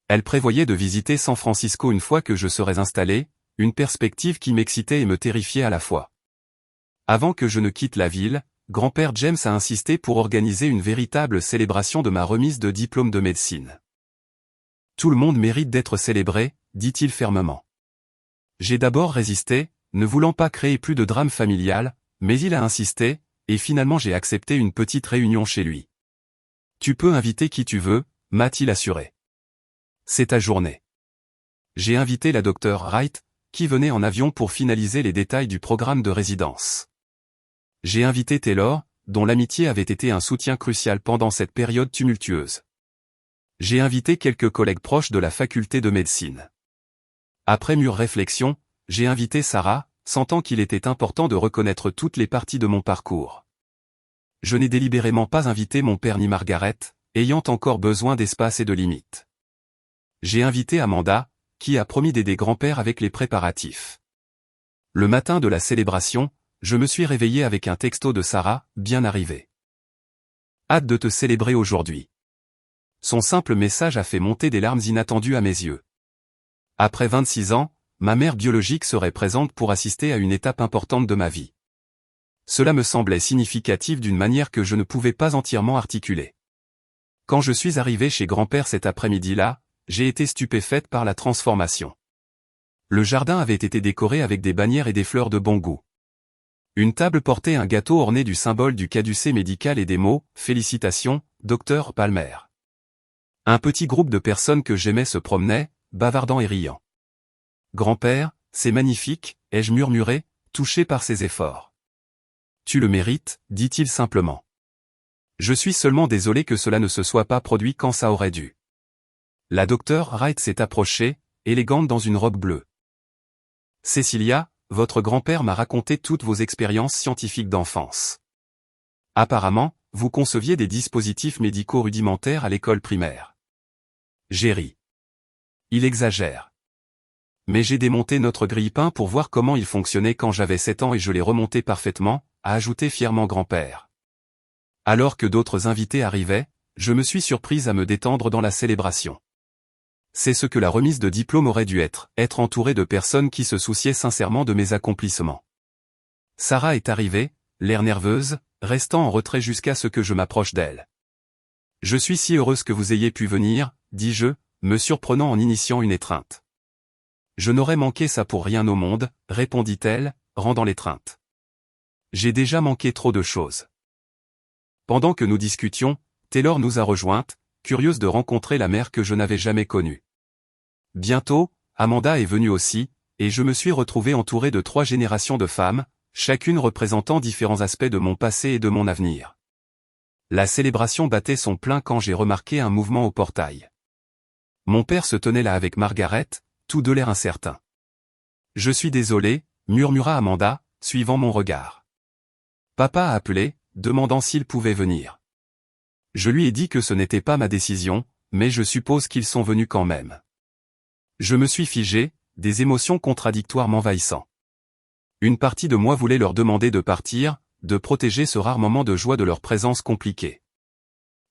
Elle prévoyait de visiter San Francisco une fois que je serais installé, une perspective qui m'excitait et me terrifiait à la fois. Avant que je ne quitte la ville, grand-père James a insisté pour organiser une véritable célébration de ma remise de diplôme de médecine. Tout le monde mérite d'être célébré, dit-il fermement. J'ai d'abord résisté, ne voulant pas créer plus de drame familial, mais il a insisté, et finalement j'ai accepté une petite réunion chez lui. Tu peux inviter qui tu veux, m'a-t-il assuré. C'est ta journée. J'ai invité la docteure Wright, qui venait en avion pour finaliser les détails du programme de résidence. J'ai invité Taylor, dont l'amitié avait été un soutien crucial pendant cette période tumultueuse. J'ai invité quelques collègues proches de la faculté de médecine. Après mûre réflexion, j'ai invité Sarah, sentant qu'il était important de reconnaître toutes les parties de mon parcours. Je n'ai délibérément pas invité mon père ni Margaret, ayant encore besoin d'espace et de limites. J'ai invité Amanda, qui a promis d'aider grand-père avec les préparatifs. Le matin de la célébration, je me suis réveillé avec un texto de Sarah, bien arrivé. Hâte de te célébrer aujourd'hui. Son simple message a fait monter des larmes inattendues à mes yeux. Après 26 ans, ma mère biologique serait présente pour assister à une étape importante de ma vie. Cela me semblait significatif d'une manière que je ne pouvais pas entièrement articuler. Quand je suis arrivé chez grand-père cet après-midi-là, j'ai été stupéfaite par la transformation. Le jardin avait été décoré avec des bannières et des fleurs de bon goût. Une table portait un gâteau orné du symbole du caducée médical et des mots « Félicitations, Dr Palmer ». Un petit groupe de personnes que j'aimais se promenait, bavardant et riant. « Grand-père, c'est magnifique », ai-je murmuré, touché par ses efforts. « Tu le mérites », dit-il simplement. Je suis seulement désolé que cela ne se soit pas produit quand ça aurait dû. La docteure Wright s'est approchée, élégante dans une robe bleue. « Cecilia, votre grand-père m'a raconté toutes vos expériences scientifiques d'enfance. Apparemment, vous conceviez des dispositifs médicaux rudimentaires à l'école primaire. » J'ai ri. Il exagère. Mais j'ai démonté notre grille-pain pour voir comment il fonctionnait quand j'avais 7 ans et je l'ai remonté parfaitement, a ajouté fièrement grand-père. Alors que d'autres invités arrivaient, je me suis surprise à me détendre dans la célébration. C'est ce que la remise de diplôme aurait dû être entouré de personnes qui se souciaient sincèrement de mes accomplissements. Sarah est arrivée, l'air nerveuse, restant en retrait jusqu'à ce que je m'approche d'elle. « Je suis si heureuse que vous ayez pu venir », dis-je, me surprenant en initiant une étreinte. « Je n'aurais manqué ça pour rien au monde », répondit-elle, rendant l'étreinte. « J'ai déjà manqué trop de choses. » Pendant que nous discutions, Taylor nous a rejointes, curieuse de rencontrer la mère que je n'avais jamais connue. Bientôt, Amanda est venue aussi, et je me suis retrouvé entouré de 3 générations de femmes, chacune représentant différents aspects de mon passé et de mon avenir. La célébration battait son plein quand j'ai remarqué un mouvement au portail. Mon père se tenait là avec Margaret, tous deux l'air incertains. « Je suis désolé », murmura Amanda, suivant mon regard. Papa a appelé, demandant s'il pouvait venir. Je lui ai dit que ce n'était pas ma décision, mais je suppose qu'ils sont venus quand même. Je me suis figé, des émotions contradictoires m'envahissant. Une partie de moi voulait leur demander de partir, de protéger ce rare moment de joie de leur présence compliquée.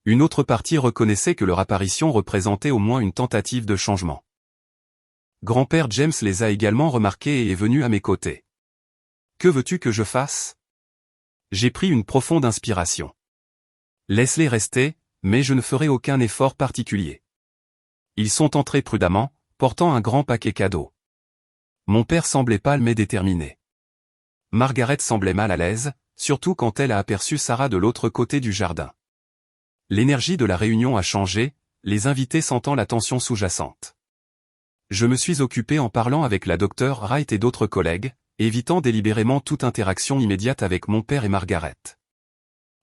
Une autre partie reconnaissait que leur apparition représentait au moins une tentative de changement. Grand-père James les a également remarqués et est venu à mes côtés. « Que veux-tu que je fasse ?» J'ai pris une profonde inspiration. « Laisse-les rester, mais je ne ferai aucun effort particulier. » Ils sont entrés prudemment, portant un grand paquet cadeau. Mon père semblait pâle mais déterminé. Margaret semblait mal à l'aise, surtout quand elle a aperçu Sarah de l'autre côté du jardin. L'énergie de la réunion a changé, les invités sentant la tension sous-jacente. Je me suis occupé en parlant avec la docteure Wright et d'autres collègues, évitant délibérément toute interaction immédiate avec mon père et Margaret.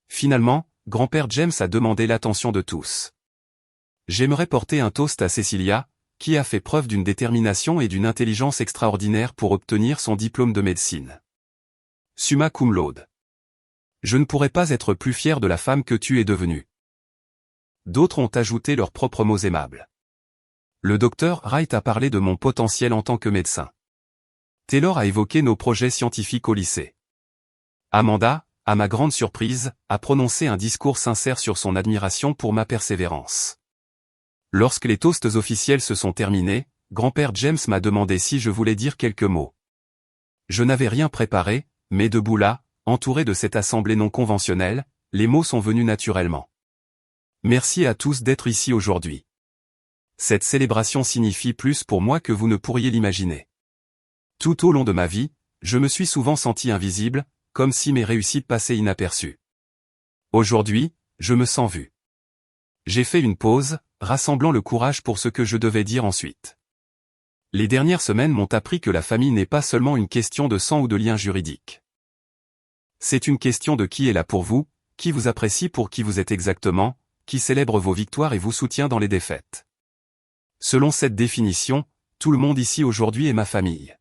Finalement, grand-père James a demandé l'attention de tous. « J'aimerais porter un toast à Cecilia, qui a fait preuve d'une détermination et d'une intelligence extraordinaire pour obtenir son diplôme de médecine. Summa cum laude. Je ne pourrais pas être plus fier de la femme que tu es devenue. D'autres ont ajouté leurs propres mots aimables. Le docteur Wright a parlé de mon potentiel en tant que médecin. Taylor a évoqué nos projets scientifiques au lycée. Amanda, à ma grande surprise, a prononcé un discours sincère sur son admiration pour ma persévérance. Lorsque les toasts officiels se sont terminés, grand-père James m'a demandé si je voulais dire quelques mots. Je n'avais rien préparé, mais debout là, entouré de cette assemblée non conventionnelle, les mots sont venus naturellement. Merci à tous d'être ici aujourd'hui. Cette célébration signifie plus pour moi que vous ne pourriez l'imaginer. Tout au long de ma vie, je me suis souvent senti invisible, comme si mes réussites passaient inaperçues. Aujourd'hui, je me sens vu. J'ai fait une pause, rassemblant le courage pour ce que je devais dire ensuite. Les dernières semaines m'ont appris que la famille n'est pas seulement une question de sang ou de lien juridique. C'est une question de qui est là pour vous, qui vous apprécie pour qui vous êtes exactement, qui célèbre vos victoires et vous soutient dans les défaites. Selon cette définition, tout le monde ici aujourd'hui est ma famille.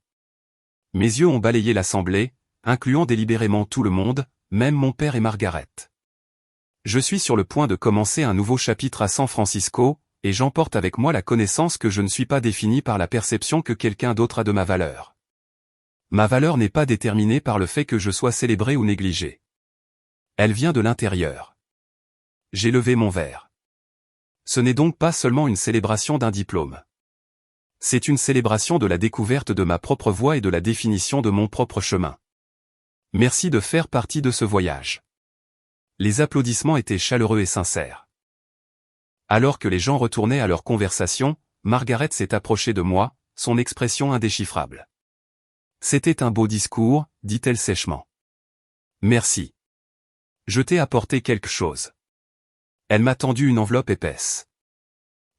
Mes yeux ont balayé l'assemblée, incluant délibérément tout le monde, même mon père et Margaret. Je suis sur le point de commencer un nouveau chapitre à San Francisco, et j'emporte avec moi la connaissance que je ne suis pas défini par la perception que quelqu'un d'autre a de ma valeur. Ma valeur n'est pas déterminée par le fait que je sois célébré ou négligé. Elle vient de l'intérieur. J'ai levé mon verre. Ce n'est donc pas seulement une célébration d'un diplôme. C'est une célébration de la découverte de ma propre voie et de la définition de mon propre chemin. Merci de faire partie de ce voyage. Les applaudissements étaient chaleureux et sincères. Alors que les gens retournaient à leur conversation, Margaret s'est approchée de moi, son expression indéchiffrable. C'était un beau discours, dit-elle sèchement. Merci. Je t'ai apporté quelque chose. Elle m'a tendu une enveloppe épaisse.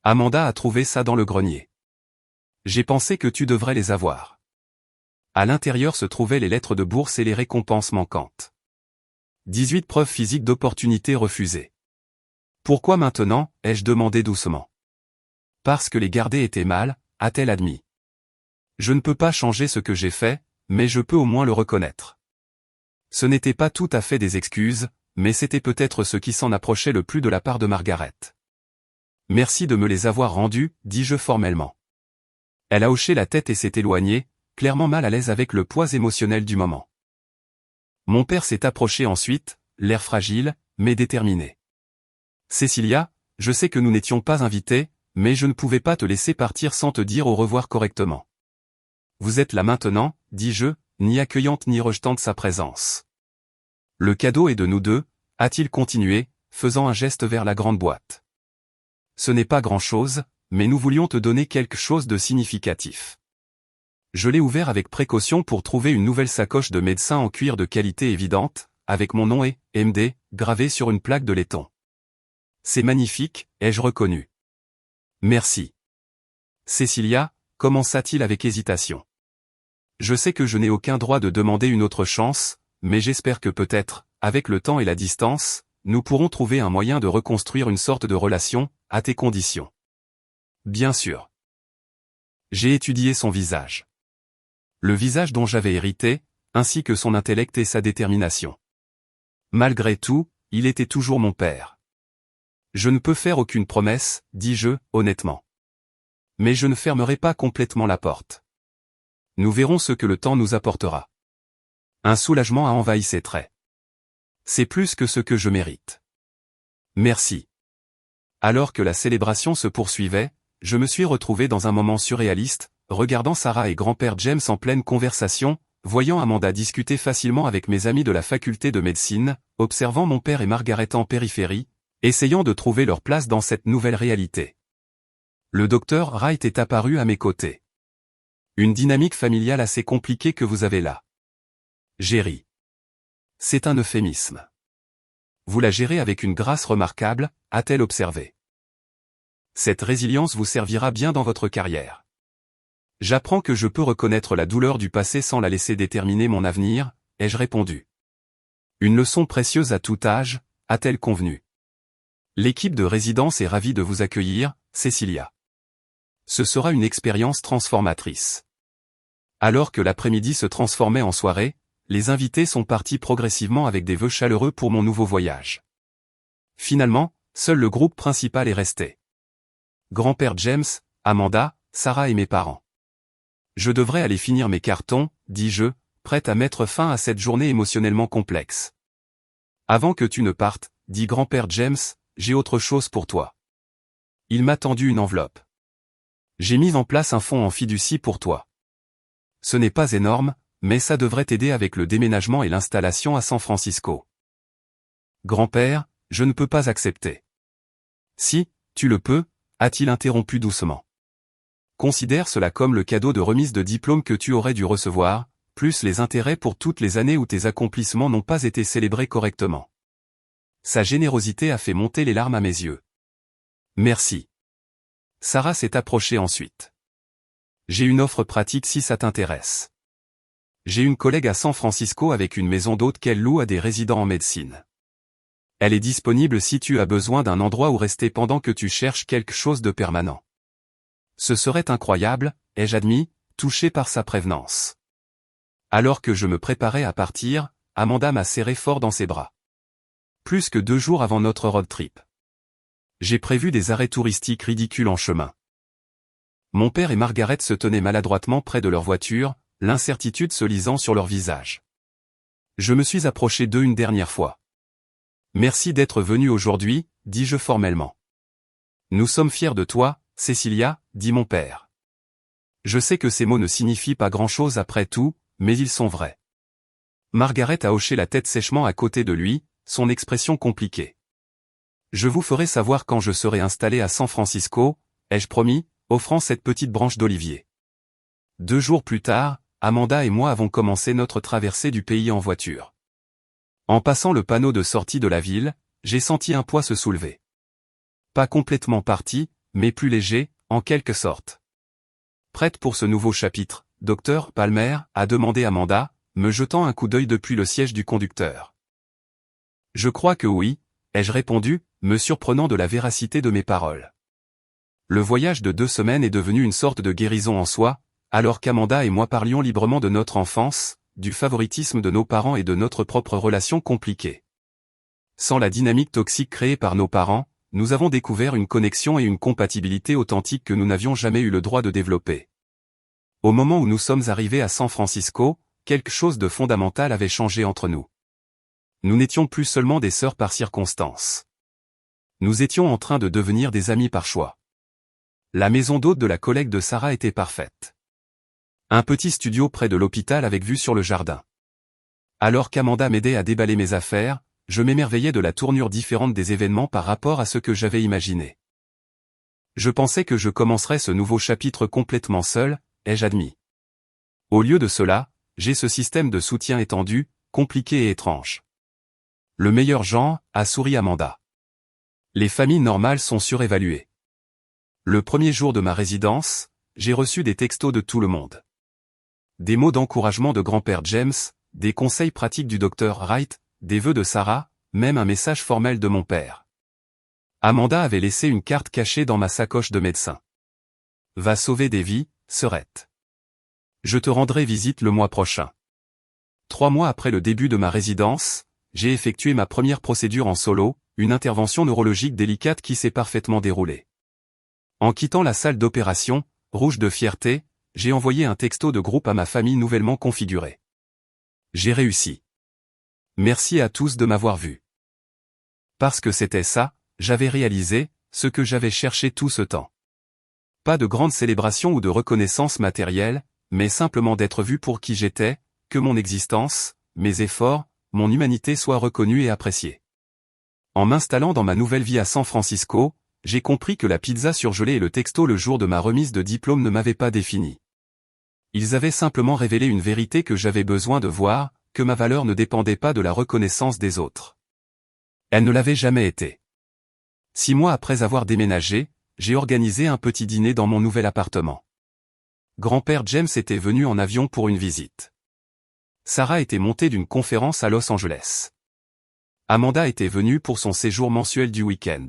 Amanda a trouvé ça dans le grenier. J'ai pensé que tu devrais les avoir. À l'intérieur se trouvaient les lettres de bourse et les récompenses manquantes. 18 preuves physiques d'opportunités refusées. Pourquoi maintenant, ai-je demandé doucement. Parce que les garder était mal, a-t-elle admis. Je ne peux pas changer ce que j'ai fait, mais je peux au moins le reconnaître. Ce n'était pas tout à fait des excuses, mais c'était peut-être ce qui s'en approchait le plus de la part de Margaret. Merci de me les avoir rendus, dis-je formellement. Elle a hoché la tête et s'est éloignée, clairement mal à l'aise avec le poids émotionnel du moment. Mon père s'est approché ensuite, l'air fragile, mais déterminé. Cécilia, je sais que nous n'étions pas invités, mais je ne pouvais pas te laisser partir sans te dire au revoir correctement. Vous êtes là maintenant, dis-je, ni accueillante ni rejetante sa présence. Le cadeau est de nous deux, a-t-il continué, faisant un geste vers la grande boîte. Ce n'est pas grand-chose, mais nous voulions te donner quelque chose de significatif. Je l'ai ouvert avec précaution pour trouver une nouvelle sacoche de médecin en cuir de qualité évidente, avec mon nom et MD, gravé sur une plaque de laiton. C'est magnifique, ai-je reconnu. Merci. Cécilia, commença-t-il avec hésitation. Je sais que je n'ai aucun droit de demander une autre chance, mais j'espère que peut-être, avec le temps et la distance, nous pourrons trouver un moyen de reconstruire une sorte de relation, à tes conditions. Bien sûr. J'ai étudié son visage. Le visage dont j'avais hérité, ainsi que son intellect et sa détermination. Malgré tout, il était toujours mon père. Je ne peux faire aucune promesse, dis-je, honnêtement. Mais je ne fermerai pas complètement la porte. Nous verrons ce que le temps nous apportera. Un soulagement a envahi ses traits. C'est plus que ce que je mérite. Merci. Alors que la célébration se poursuivait, je me suis retrouvé dans un moment surréaliste, regardant Sarah et grand-père James en pleine conversation, voyant Amanda discuter facilement avec mes amis de la faculté de médecine, observant mon père et Margaret en périphérie, essayant de trouver leur place dans cette nouvelle réalité. Le docteur Wright est apparu à mes côtés. Une dynamique familiale assez compliquée que vous avez là. J'ai ri. C'est un euphémisme. Vous la gérez avec une grâce remarquable, a-t-elle observé. Cette résilience vous servira bien dans votre carrière. J'apprends que je peux reconnaître la douleur du passé sans la laisser déterminer mon avenir, ai-je répondu. Une leçon précieuse à tout âge, a-t-elle convenu. L'équipe de résidence est ravie de vous accueillir, Cécilia. Ce sera une expérience transformatrice. Alors que l'après-midi se transformait en soirée, les invités sont partis progressivement avec des vœux chaleureux pour mon nouveau voyage. Finalement, seul le groupe principal est resté. Grand-père James, Amanda, Sarah et mes parents. Je devrais aller finir mes cartons, dis-je, prête à mettre fin à cette journée émotionnellement complexe. Avant que tu ne partes, dit grand-père James, j'ai autre chose pour toi. Il m'a tendu une enveloppe. J'ai mis en place un fonds en fiducie pour toi. Ce n'est pas énorme, mais ça devrait t'aider avec le déménagement et l'installation à San Francisco. Grand-père, je ne peux pas accepter. Si, tu le peux, a-t-il interrompu doucement. Considère cela comme le cadeau de remise de diplôme que tu aurais dû recevoir, plus les intérêts pour toutes les années où tes accomplissements n'ont pas été célébrés correctement. Sa générosité a fait monter les larmes à mes yeux. Merci. Sarah s'est approchée ensuite. J'ai une offre pratique si ça t'intéresse. J'ai une collègue à San Francisco avec une maison d'hôte qu'elle loue à des résidents en médecine. Elle est disponible si tu as besoin d'un endroit où rester pendant que tu cherches quelque chose de permanent. Ce serait incroyable, ai-je admis, touché par sa prévenance. Alors que je me préparais à partir, Amanda m'a serré fort dans ses bras. Plus que 2 jours avant notre road trip. J'ai prévu des arrêts touristiques ridicules en chemin. Mon père et Margaret se tenaient maladroitement près de leur voiture, l'incertitude se lisant sur leur visage. Je me suis approché d'eux une dernière fois. Merci d'être venu aujourd'hui, dis-je formellement. Nous sommes fiers de toi, Cecilia, dit mon père. Je sais que ces mots ne signifient pas grand-chose après tout, mais ils sont vrais. Margaret a hoché la tête sèchement à côté de lui, son expression compliquée. Je vous ferai savoir quand je serai installé à San Francisco, ai-je promis, offrant cette petite branche d'olivier. 2 jours plus tard, Amanda et moi avons commencé notre traversée du pays en voiture. En passant le panneau de sortie de la ville, j'ai senti un poids se soulever. Pas complètement parti, mais plus léger, en quelque sorte. Prête pour ce nouveau chapitre, Dr Palmer, a demandé Amanda, me jetant un coup d'œil depuis le siège du conducteur. Je crois que oui, ai-je répondu, me surprenant de la véracité de mes paroles. Le voyage de 2 semaines est devenu une sorte de guérison en soi, alors qu'Amanda et moi parlions librement de notre enfance, du favoritisme de nos parents et de notre propre relation compliquée. Sans la dynamique toxique créée par nos parents, nous avons découvert une connexion et une compatibilité authentique que nous n'avions jamais eu le droit de développer. Au moment où nous sommes arrivés à San Francisco, quelque chose de fondamental avait changé entre nous. Nous n'étions plus seulement des sœurs par circonstance. Nous étions en train de devenir des amis par choix. La maison d'hôte de la collègue de Sarah était parfaite. Un petit studio près de l'hôpital avec vue sur le jardin. Alors qu'Amanda m'aidait à déballer mes affaires, je m'émerveillais de la tournure différente des événements par rapport à ce que j'avais imaginé. Je pensais que je commencerais ce nouveau chapitre complètement seul, ai-je admis. Au lieu de cela, j'ai ce système de soutien étendu, compliqué et étrange. Le meilleur genre, a souri Amanda. Les familles normales sont surévaluées. Le premier jour de ma résidence, j'ai reçu des textos de tout le monde. Des mots d'encouragement de grand-père James, des conseils pratiques du docteur Wright, des vœux de Sarah, même un message formel de mon père. Amanda avait laissé une carte cachée dans ma sacoche de médecin. Va sauver des vies, sœurette. Je te rendrai visite le mois prochain. 3 mois après le début de ma résidence, j'ai effectué ma première procédure en solo, une intervention neurologique délicate qui s'est parfaitement déroulée. En quittant la salle d'opération, rouge de fierté, j'ai envoyé un texto de groupe à ma famille nouvellement configurée. J'ai réussi. Merci à tous de m'avoir vu. Parce que c'était ça, j'avais réalisé, ce que j'avais cherché tout ce temps. Pas de grande célébration ou de reconnaissance matérielle, mais simplement d'être vu pour qui j'étais, que mon existence, mes efforts, mon humanité soient reconnus et appréciés. En m'installant dans ma nouvelle vie à San Francisco, j'ai compris que la pizza surgelée et le texto le jour de ma remise de diplôme ne m'avaient pas défini. Ils avaient simplement révélé une vérité que j'avais besoin de voir, que ma valeur ne dépendait pas de la reconnaissance des autres. Elle ne l'avait jamais été. 6 mois après avoir déménagé, j'ai organisé un petit dîner dans mon nouvel appartement. Grand-père James était venu en avion pour une visite. Sarah était montée d'une conférence à Los Angeles. Amanda était venue pour son séjour mensuel du week-end.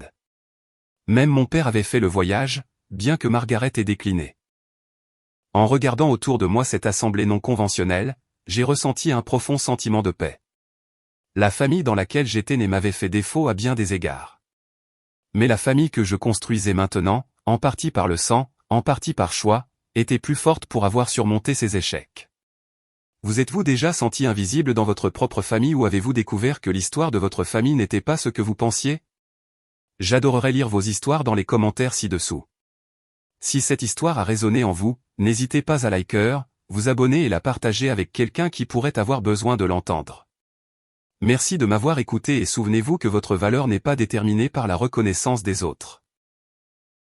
Même mon père avait fait le voyage, bien que Margaret ait décliné. En regardant autour de moi cette assemblée non conventionnelle, j'ai ressenti un profond sentiment de paix. La famille dans laquelle j'étais née m'avait fait défaut à bien des égards. Mais la famille que je construisais maintenant, en partie par le sang, en partie par choix, était plus forte pour avoir surmonté ses échecs. Vous êtes-vous déjà senti invisible dans votre propre famille ou avez-vous découvert que l'histoire de votre famille n'était pas ce que vous pensiez? J'adorerais lire vos histoires dans les commentaires ci-dessous. Si cette histoire a résonné en vous, n'hésitez pas à liker, vous abonner et la partager avec quelqu'un qui pourrait avoir besoin de l'entendre. Merci de m'avoir écouté et souvenez-vous que votre valeur n'est pas déterminée par la reconnaissance des autres.